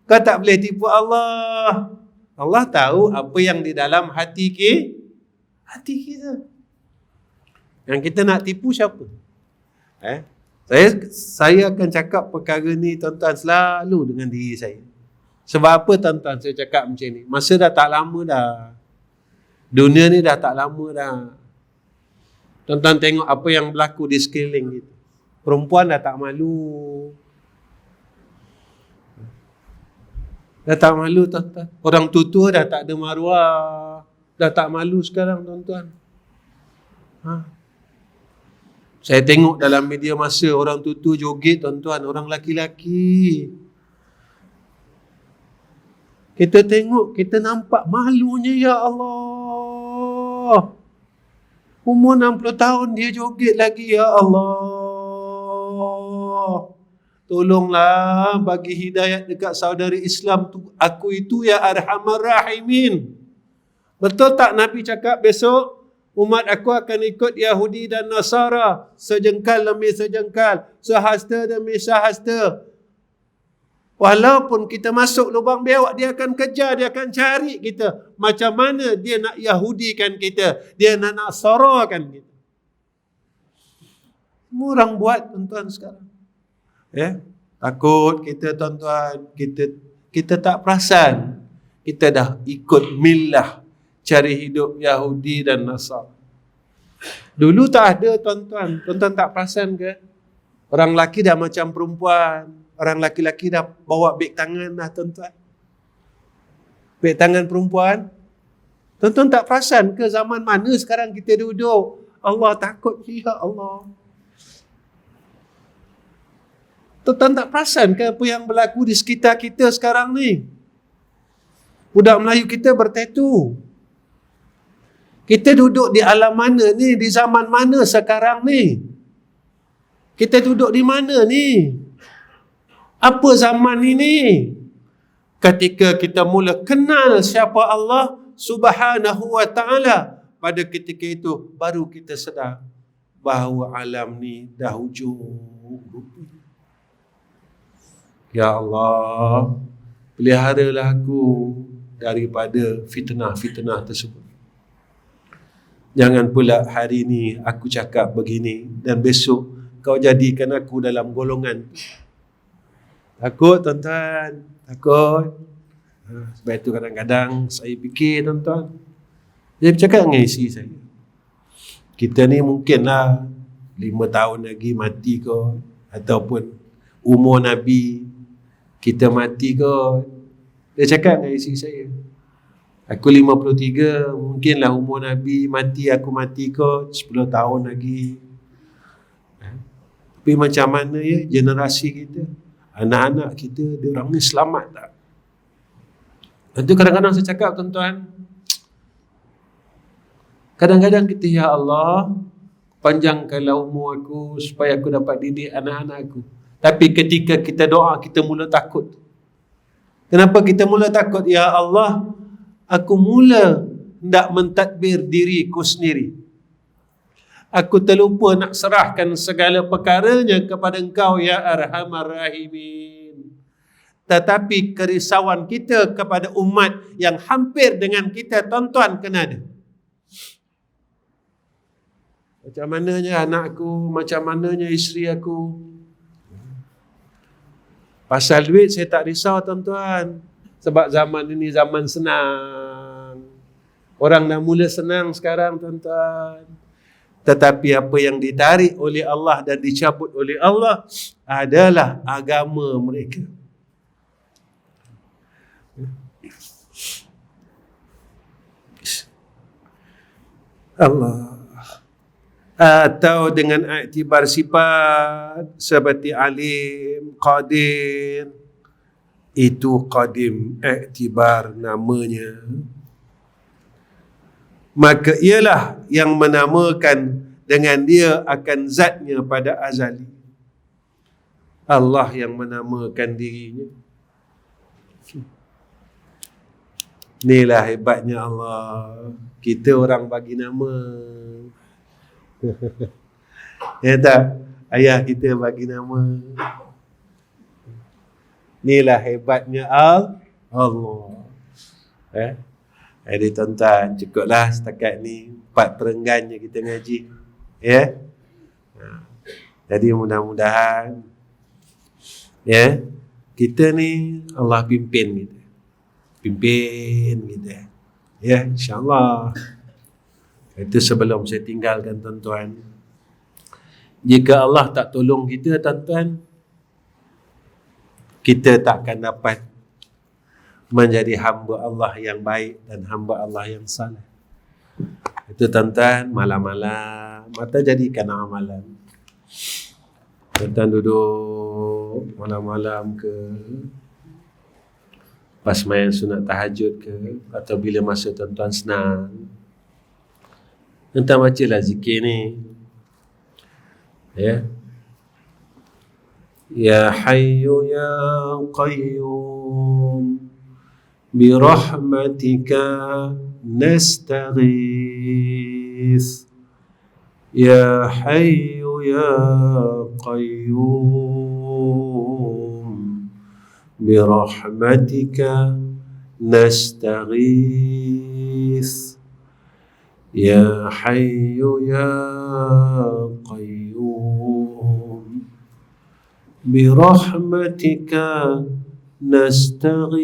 Kau tak boleh tipu Allah. Allah tahu apa yang di dalam hati kita. Yang kita nak tipu siapa? Saya akan cakap perkara ni tuan-tuan selalu dengan diri saya. Sebab apa tuan-tuan saya cakap macam ni? Masa dah tak lama dah. Dunia ni dah tak lama dah. Tuan-tuan tengok apa yang berlaku di sekeliling kita. Perempuan dah tak malu. Dah tak malu tuan-tuan. Orang tua dah tak ada maruah. Dah tak malu sekarang tuan-tuan. Saya tengok dalam media masa orang tua joget tuan-tuan. Orang laki-laki. Kita tengok, kita nampak malunya ya Allah. Umur 60 tahun dia joget lagi ya Allah. Tolonglah bagi hidayat dekat saudari Islam tu. Aku itu ya Arhamar Rahimin. Betul tak Nabi cakap besok umat aku akan ikut Yahudi dan Nasara. Sejengkal demi sejengkal. Sehasta demi sehasta. Walaupun kita masuk lubang biawak, dia akan kejar, dia akan cari kita. Macam mana dia nak Yahudikan kita. Dia nak Nasarakan kita. Semua orang buat tuan-tuan sekarang. Takut kita tuan-tuan. Kita tak perasan. Kita dah ikut millah. Cari hidup Yahudi dan Nasara. Dulu tak ada tuan-tuan. Tuan-tuan tak perasan ke? Orang lelaki dah macam perempuan. Orang laki-laki dah bawa beg tangan dah tuan-tuan. Beg tangan perempuan. Tuan-tuan tak perasan ke zaman mana sekarang kita duduk? Allah takut, ya Allah. Tuan-tuan tak perasan ke apa yang berlaku di sekitar kita sekarang ni? Budak Melayu kita bertatu. Kita duduk di alam mana ni? Di zaman mana sekarang ni? Kita duduk di mana ni? Apa zaman ini? Ketika kita mula kenal siapa Allah Subhanahu wa ta'ala, pada ketika itu baru kita sedar bahawa alam ni dah hujung. Ya Allah, peliharalah aku daripada fitnah-fitnah tersebut. Jangan pula hari ni aku cakap begini dan besok kau jadikan aku dalam golongan. Takut tuan-tuan, takut. Sebab itu kadang-kadang saya fikir tuan-tuan, saya bercakap dengan isteri saya, kita ni mungkinlah 5 tahun lagi mati kot, ataupun umur Nabi kita mati kot. Dia cakap dengan isteri saya, aku 53, mungkinlah umur Nabi mati, aku mati kot 10 tahun lagi. Tapi macam mana ya generasi kita, anak-anak kita, dia orang ni selamat tak? Itu kadang-kadang saya cakap tuan-tuan, kadang-kadang kita, ya Allah, panjangkanlah umur aku supaya aku dapat didik anak-anak aku. Tapi ketika kita doa, kita mula takut. Kenapa kita mula takut? Ya Allah, aku mula hendak mentadbir diriku sendiri. Aku terlupa nak serahkan segala perkaranya kepada Engkau, ya Arhamar Rahimin. Tetapi kerisauan kita kepada umat yang hampir dengan kita, tuan-tuan, kena ada. Macam mananya anakku, macam mananya isteri aku. Pasal duit saya tak risau tuan-tuan. Sebab zaman ini zaman senang. Orang dah mula senang sekarang tuan-tuan. Tetapi apa yang ditarik oleh Allah dan dicabut oleh Allah adalah agama mereka. Allah. Atau dengan iktibar sifat seperti alim, qadir, itu qadim, iktibar namanya. Maka ialah yang menamakan dengan dia akan zatnya pada azali. Allah yang menamakan dirinya. Inilah hebatnya Allah. Kita orang bagi nama. Ya tak? Ayah kita bagi nama. Inilah hebatnya Allah. Jadi tuan-tuan, cukuplah setakat ni 4 perenggannya kita ngaji. Ya. Jadi mudah-mudahan ya, kita ni Allah pimpin kita. Pimpin kita. Ya, insya-Allah. Itu sebelum saya tinggalkan tuan-tuan, jika Allah tak tolong kita tuan-tuan, kita takkan dapat menjadi hamba Allah yang baik dan hamba Allah yang saleh. Itu tuan-tuan, malam-malam mata jadikan amalan. Tuan-tuan duduk malam-malam ke, pas main sunat tahajud ke, atau bila masa tuan-tuan senang, tuan-tuan bacalah zikir ni. Ya. Ya Hayyu Ya Qayyum birahmatika nastaghith. Ya Hayyu Ya Qayyum birahmatika nastaghith. Ya Hayyu Ya Qayyum birahmatika nastaghith.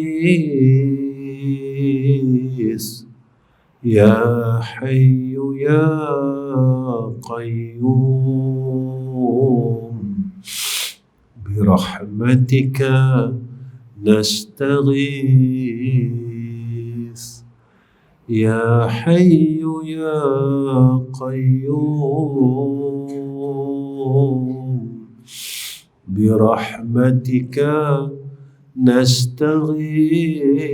Ya Hayyu Ya Qayyum birahmatika nastaghith. Ya Hayyu Ya Qayyum birahmatika nastaghith.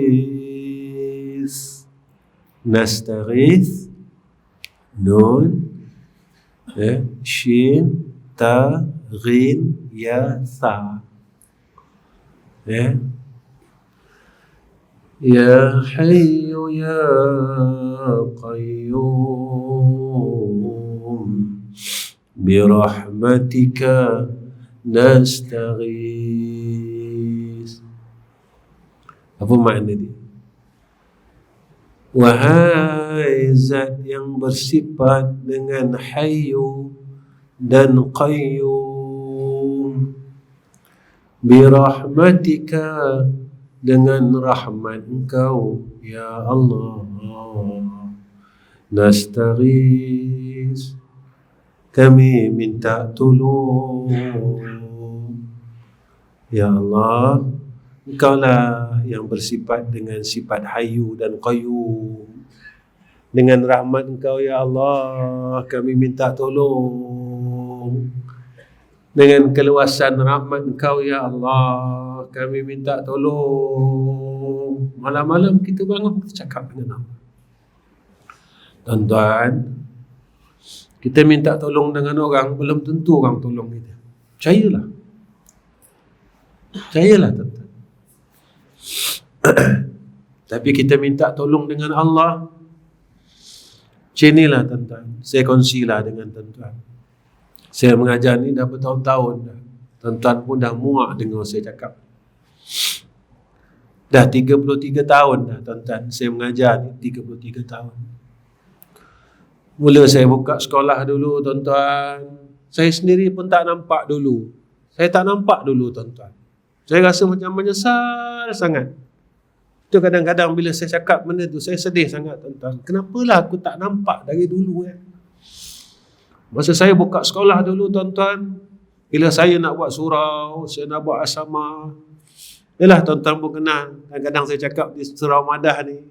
Nastaghith, nun, shin, ta, ghin, ya, tha. Ya Hayyu ya Qayyum birahmatika nastaghith. Apa makna dia? Wahai zat yang bersifat dengan Hayyu dan Qayyum, birahmatika, dengan rahmat Engkau ya Allah, nastaghis, kami minta tolong ya Allah. Engkaulah yang bersifat dengan sifat Hayyu dan Qayyum. Dengan rahmat Engkau ya Allah, kami minta tolong. Dengan keluasan rahmat Engkau ya Allah, kami minta tolong. Malam-malam kita bangun, kita cakap dengan Allah. Tuan-tuan, kita minta tolong dengan orang, belum tentu orang tolong kita. Percayalah. Percayalah tuan-tuan. Tapi kita minta tolong dengan Allah. Macam inilah tuan-tuan, saya kongsilah dengan tuan-tuan. Saya mengajar ni dah bertahun-tahun dah. Tuan-tuan pun dah muak dengar saya cakap. Dah 33 tahun dah tuan-tuan saya mengajar ni, 33 tahun. Mula saya buka sekolah dulu tuan-tuan, saya sendiri pun tak nampak dulu. Saya tak nampak dulu tuan-tuan. Saya rasa macam menyesal sangat. Itu kadang-kadang bila saya cakap benda tu, saya sedih sangat tuan-tuan. Kenapalah aku tak nampak dari dulu Masa saya buka sekolah dulu tuan-tuan, bila saya nak buat surau, saya nak buat asrama, yalah tuan-tuan pun kenal, kadang-kadang saya cakap di surau madah ni,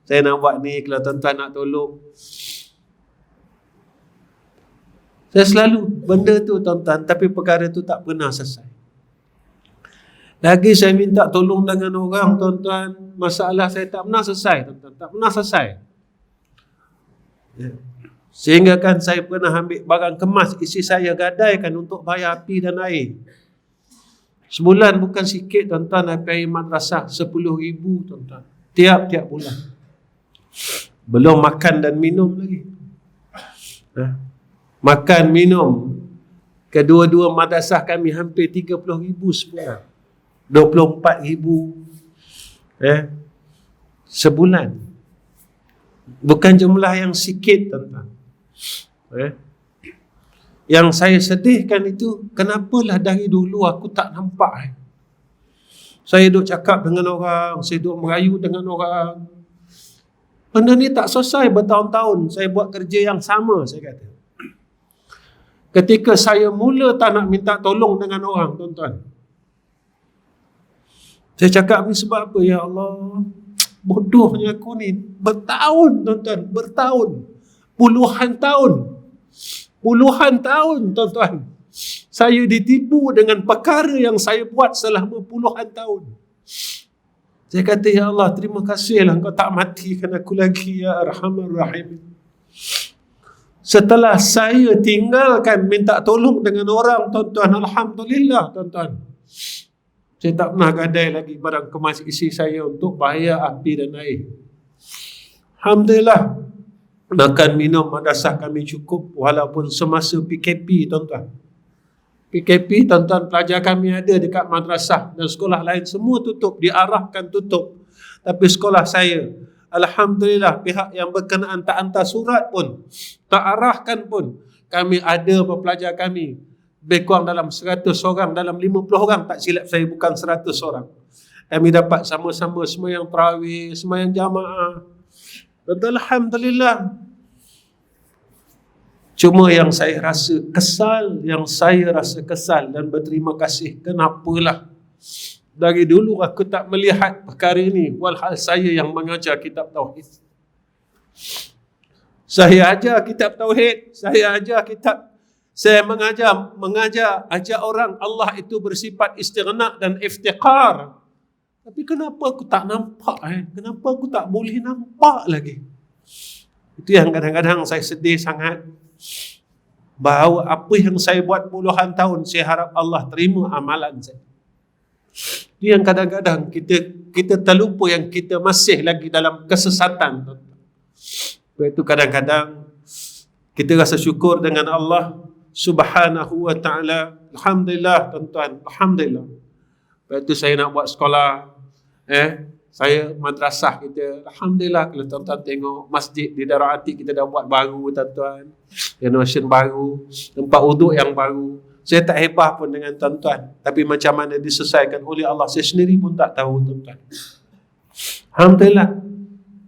saya nak buat ni, kalau tuan-tuan nak tolong. Saya selalu benda tu tuan-tuan, tapi perkara tu tak pernah selesai. Lagi saya minta tolong dengan orang tuan-tuan, masalah saya tak pernah selesai tuan-tuan, tak pernah selesai. Sehingga kan saya pernah ambil barang kemas, isi saya gadaikan untuk bayar api dan air. Sebulan bukan sikit tuan-tuan, air madrasah 10,000 tuan-tuan, tiap-tiap bulan. Belum makan dan minum lagi. Makan, minum, kedua-dua madrasah kami hampir 30,000 sebulan. 24,000 sebulan. Bukan jumlah yang sikit tuan-tuan. Yang saya sedihkan itu, kenapalah dari dulu aku tak nampak. Saya duk cakap dengan orang, saya duk merayu dengan orang. Benda ni tak selesai bertahun-tahun. Saya buat kerja yang sama, saya kata. Ketika saya mula tak nak minta tolong dengan orang, tuan-tuan, saya cakap ni sebab apa? Ya Allah, bodohnya aku ni. Bertahun tuan-tuan, bertahun, puluhan tahun tuan-tuan, saya ditipu dengan perkara yang saya buat selama puluhan tahun. Saya kata, ya Allah, terima kasihlah Engkau tak matikan aku lagi, ya Arhamar Rahim. Setelah saya tinggalkan minta tolong dengan orang tuan-tuan, alhamdulillah tuan-tuan, saya tak pernah gadai lagi barang kemas isi saya untuk bayar api dan air. Alhamdulillah, makan minum madrasah kami cukup walaupun semasa PKP tuan-tuan. PKP tuan-tuan, pelajar kami ada dekat madrasah dan sekolah lain semua tutup, diarahkan tutup. Tapi sekolah saya, alhamdulillah, pihak yang berkenaan tak hantar surat pun, tak arahkan pun. Kami ada pelajar kami, lebih kurang dalam 100 orang, dalam 50 orang, tak silap saya, bukan 100 orang. Kami dapat sama-sama sembahyang tarawih, sembahyang jamaah. Alhamdulillah. Cuma yang saya rasa kesal dan berterima kasih, kenapalah dari dulu aku tak melihat perkara ini, walhal saya yang mengajar kitab tauhid. Saya ajar kitab tauhid, saya ajar kitab Saya mengajar ajak orang Allah itu bersifat istighna dan iftiqar. Tapi kenapa aku tak nampak? Kenapa aku tak boleh nampak lagi? Itu yang kadang-kadang saya sedih sangat. Bahawa apa yang saya buat puluhan tahun, saya harap Allah terima amalan saya. Itu yang kadang-kadang kita terlupa yang kita masih lagi dalam kesesatan. Sebab itu kadang-kadang kita rasa syukur dengan Allah Subhanahu wa ta'ala. Alhamdulillah tuan-tuan, alhamdulillah. Sebab itu saya nak buat sekolah, saya madrasah kita. Alhamdulillah kalau tuan-tuan tengok masjid di Darul Atik kita dah buat baru tuan-tuan. Renovation baru, tempat wuduk yang baru. Saya tak hebah pun dengan tuan-tuan. Tapi macam mana diselesaikan oleh Allah, saya sendiri pun tak tahu tuan-tuan. Alhamdulillah.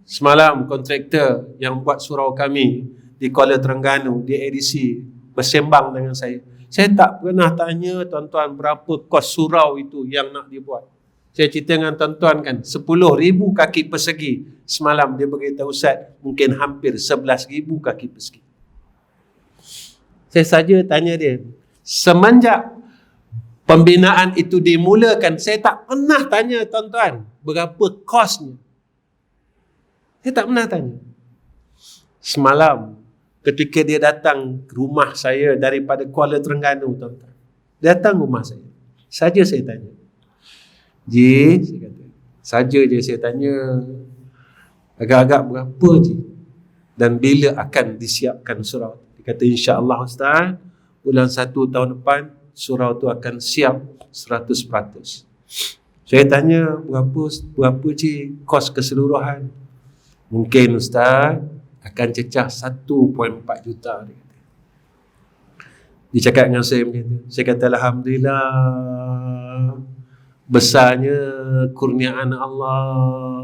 Semalam kontraktor yang buat surau kami di Kuala Terengganu, di ADC, bersembang dengan saya. Saya tak pernah tanya tuan-tuan berapa kos surau itu yang nak dibuat. Saya cerita dengan tuan-tuan kan, 10,000 kaki persegi. Semalam dia beritahu Ustaz, mungkin hampir 11,000 kaki persegi. Saya saja tanya dia, semenjak pembinaan itu dimulakan, saya tak pernah tanya tuan-tuan berapa kosnya. Saya tak pernah tanya. Semalam ketika dia datang ke rumah saya daripada Kuala Terengganu, tuan-tuan, datang rumah saya, saja saya tanya, Ji, saya kata, saja je saya tanya, agak-agak berapa Ji? Dan bila akan disiapkan surau? Dia kata, insya-Allah Ustaz, bulan 1 tahun depan surau tu akan siap 100%. Saya tanya, berapa Ji kos keseluruhan? Mungkin Ustaz akan cecah 1.4 juta. Dia cakap dengan saya macam tu. Saya kata, alhamdulillah, besarnya kurniaan Allah.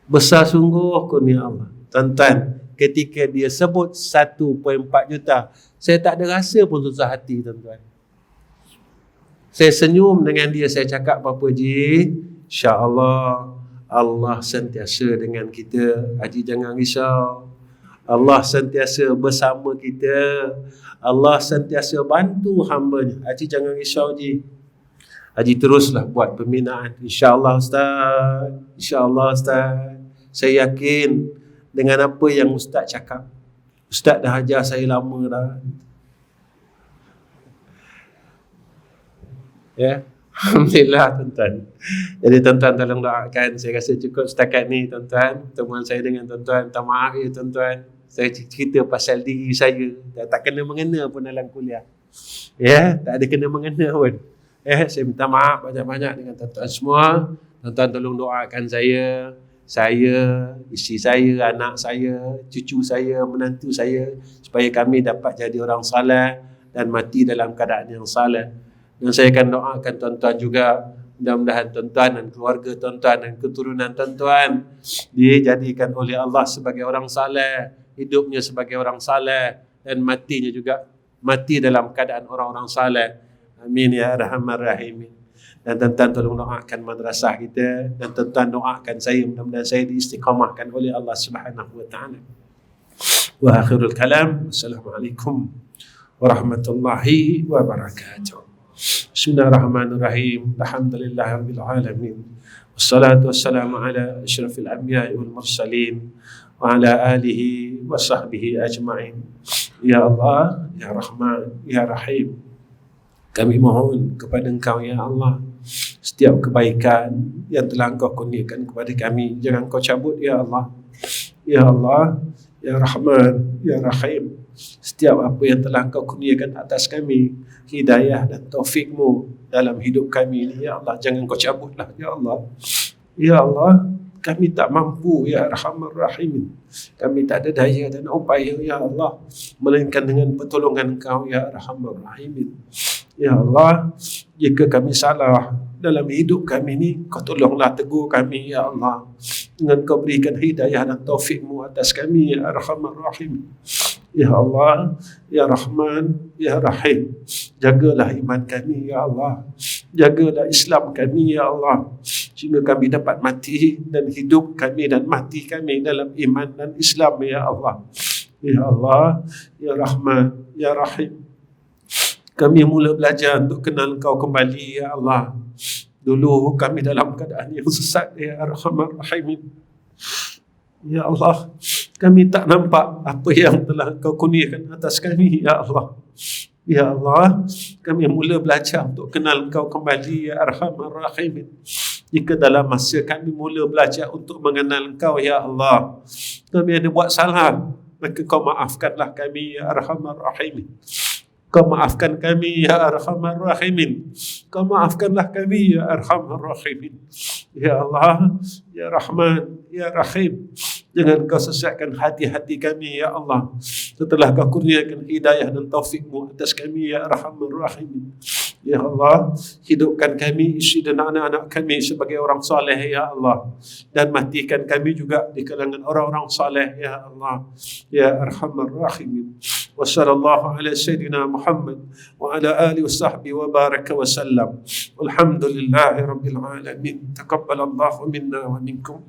Besar sungguh kurnia Allah. Tuan-tuan, ketika dia sebut 1.4 juta, saya tak ada rasa pun susah hati, tuan-tuan. Saya senyum dengan dia, saya cakap, apa Ji, insya-Allah Allah sentiasa dengan kita. Haji jangan risau. Allah sentiasa bersama kita. Allah sentiasa bantu hamba-Nya. Haji jangan risau Ji. Haji teruslah buat pembinaan. InsyaAllah Ustaz. InsyaAllah Ustaz. Saya yakin dengan apa yang Ustaz cakap. Ustaz dah ajar saya lama dah. Ya. Alhamdulillah tuan-tuan. Jadi tuan-tuan tolong doakan. Saya rasa cukup setakat ni tuan-tuan. Pertemuan saya dengan tuan-tuan. Minta maaf ya tuan-tuan. Saya cerita pasal diri saya. Tak kena mengena pun dalam kuliah. Ya, tak ada kena mengena pun. Saya minta maaf banyak-banyak dengan tuan-tuan semua. Tuan-tuan tolong doakan saya, isteri saya, anak saya, cucu saya, menantu saya, supaya kami dapat jadi orang saleh dan mati dalam keadaan yang saleh. Dan saya akan doakan tuan-tuan juga, mudah-mudahan tuan-tuan dan keluarga tuan-tuan dan keturunan tuan-tuan dijadikan oleh Allah sebagai orang saleh, hidupnya sebagai orang saleh, dan matinya juga mati dalam keadaan orang-orang saleh. Amin ya arhamar rahimin. Dan tuan-tuan tolong doakan madrasah kita, dan tuan-tuan doakan saya, mudah-mudahan saya diistiqamahkan oleh Allah Subhanahu wa taala. Wa akhirul kalam, assalamualaikum warahmatullahi wabarakatuh. Bismillahirrahmanirrahim. Alhamdulillahirabbil alamin. Wassalatu wassalamu ala asyrafil anbiya'i wal mursalin wa ala alihi wa sahbihi ajma'in. Ya Allah, ya Rahman, ya Rahim, kami mohon kepada Engkau ya Allah, setiap kebaikan yang telah Engkau kurniakan kepada kami, jangan Engkau cabut ya Allah. Ya Allah, ya Rahman, ya Rahim, setiap apa yang telah Engkau kurniakan atas kami, hidayah dan taufik-Mu dalam hidup kami ini, ya Allah, jangan Kau cabutlah ya Allah. Ya Allah, kami tak mampu ya Arhamar Rahimin, kami tak ada daya dan upaya ya Allah, melainkan dengan pertolongan Engkau ya Arhamar Rahimin. Ya Allah, jika kami salah dalam hidup kami ini, Kau tolonglah tegur kami ya Allah, dengan Kau berikan hidayah dan taufik-Mu atas kami ya Arhamar Rahim. Ya Allah, ya Rahman, ya Rahim, jagalah iman kami ya Allah, jagalah Islam kami ya Allah, sehingga kami dapat mati dan hidup kami dan mati kami dalam iman dan Islam ya Allah. Ya Allah, Ya Rahman, Ya Rahim. Kami mula belajar untuk kenal Engkau kembali, Ya Allah. Dulu kami dalam keadaan yang sesat, Ya Arhamar Rahimin. Ya Allah, kami tak nampak apa yang telah Engkau kurniakan atas kami, Ya Allah. Ya Allah, kami mula belajar untuk kenal Engkau kembali, Ya Arhamar Rahimin. Jika dalam masa kami mula belajar untuk mengenal Engkau, Ya Allah, kami ada buat salah, maka Kau maafkanlah kami, Ya Arhamar Rahimin. Kau maafkan kami, Ya Arhamar Rahimin. Kau maafkanlah kami, Ya Arhamar Rahimin. Ya Allah, Ya Rahman, Ya Rahim. Jangan Kau sesatkan hati-hati kami, Ya Allah. Setelah Kau kurniakan hidayah dan taufik-Mu atas kami, Ya Arhamar Rahimin. Ya Allah, hidupkan kami, isteri dan anak-anak kami sebagai orang soleh, Ya Allah. Dan matikan kami juga di kalangan orang-orang soleh, Ya Allah. Ya Arhamar Rahimin. Wa sallallahu ala sayyidina Muhammad wa ala alihi wa sahbihi wa baraka wa sallam. Walhamdulillahi rabbil alamin. Taqabbalallahu minna wa minkum.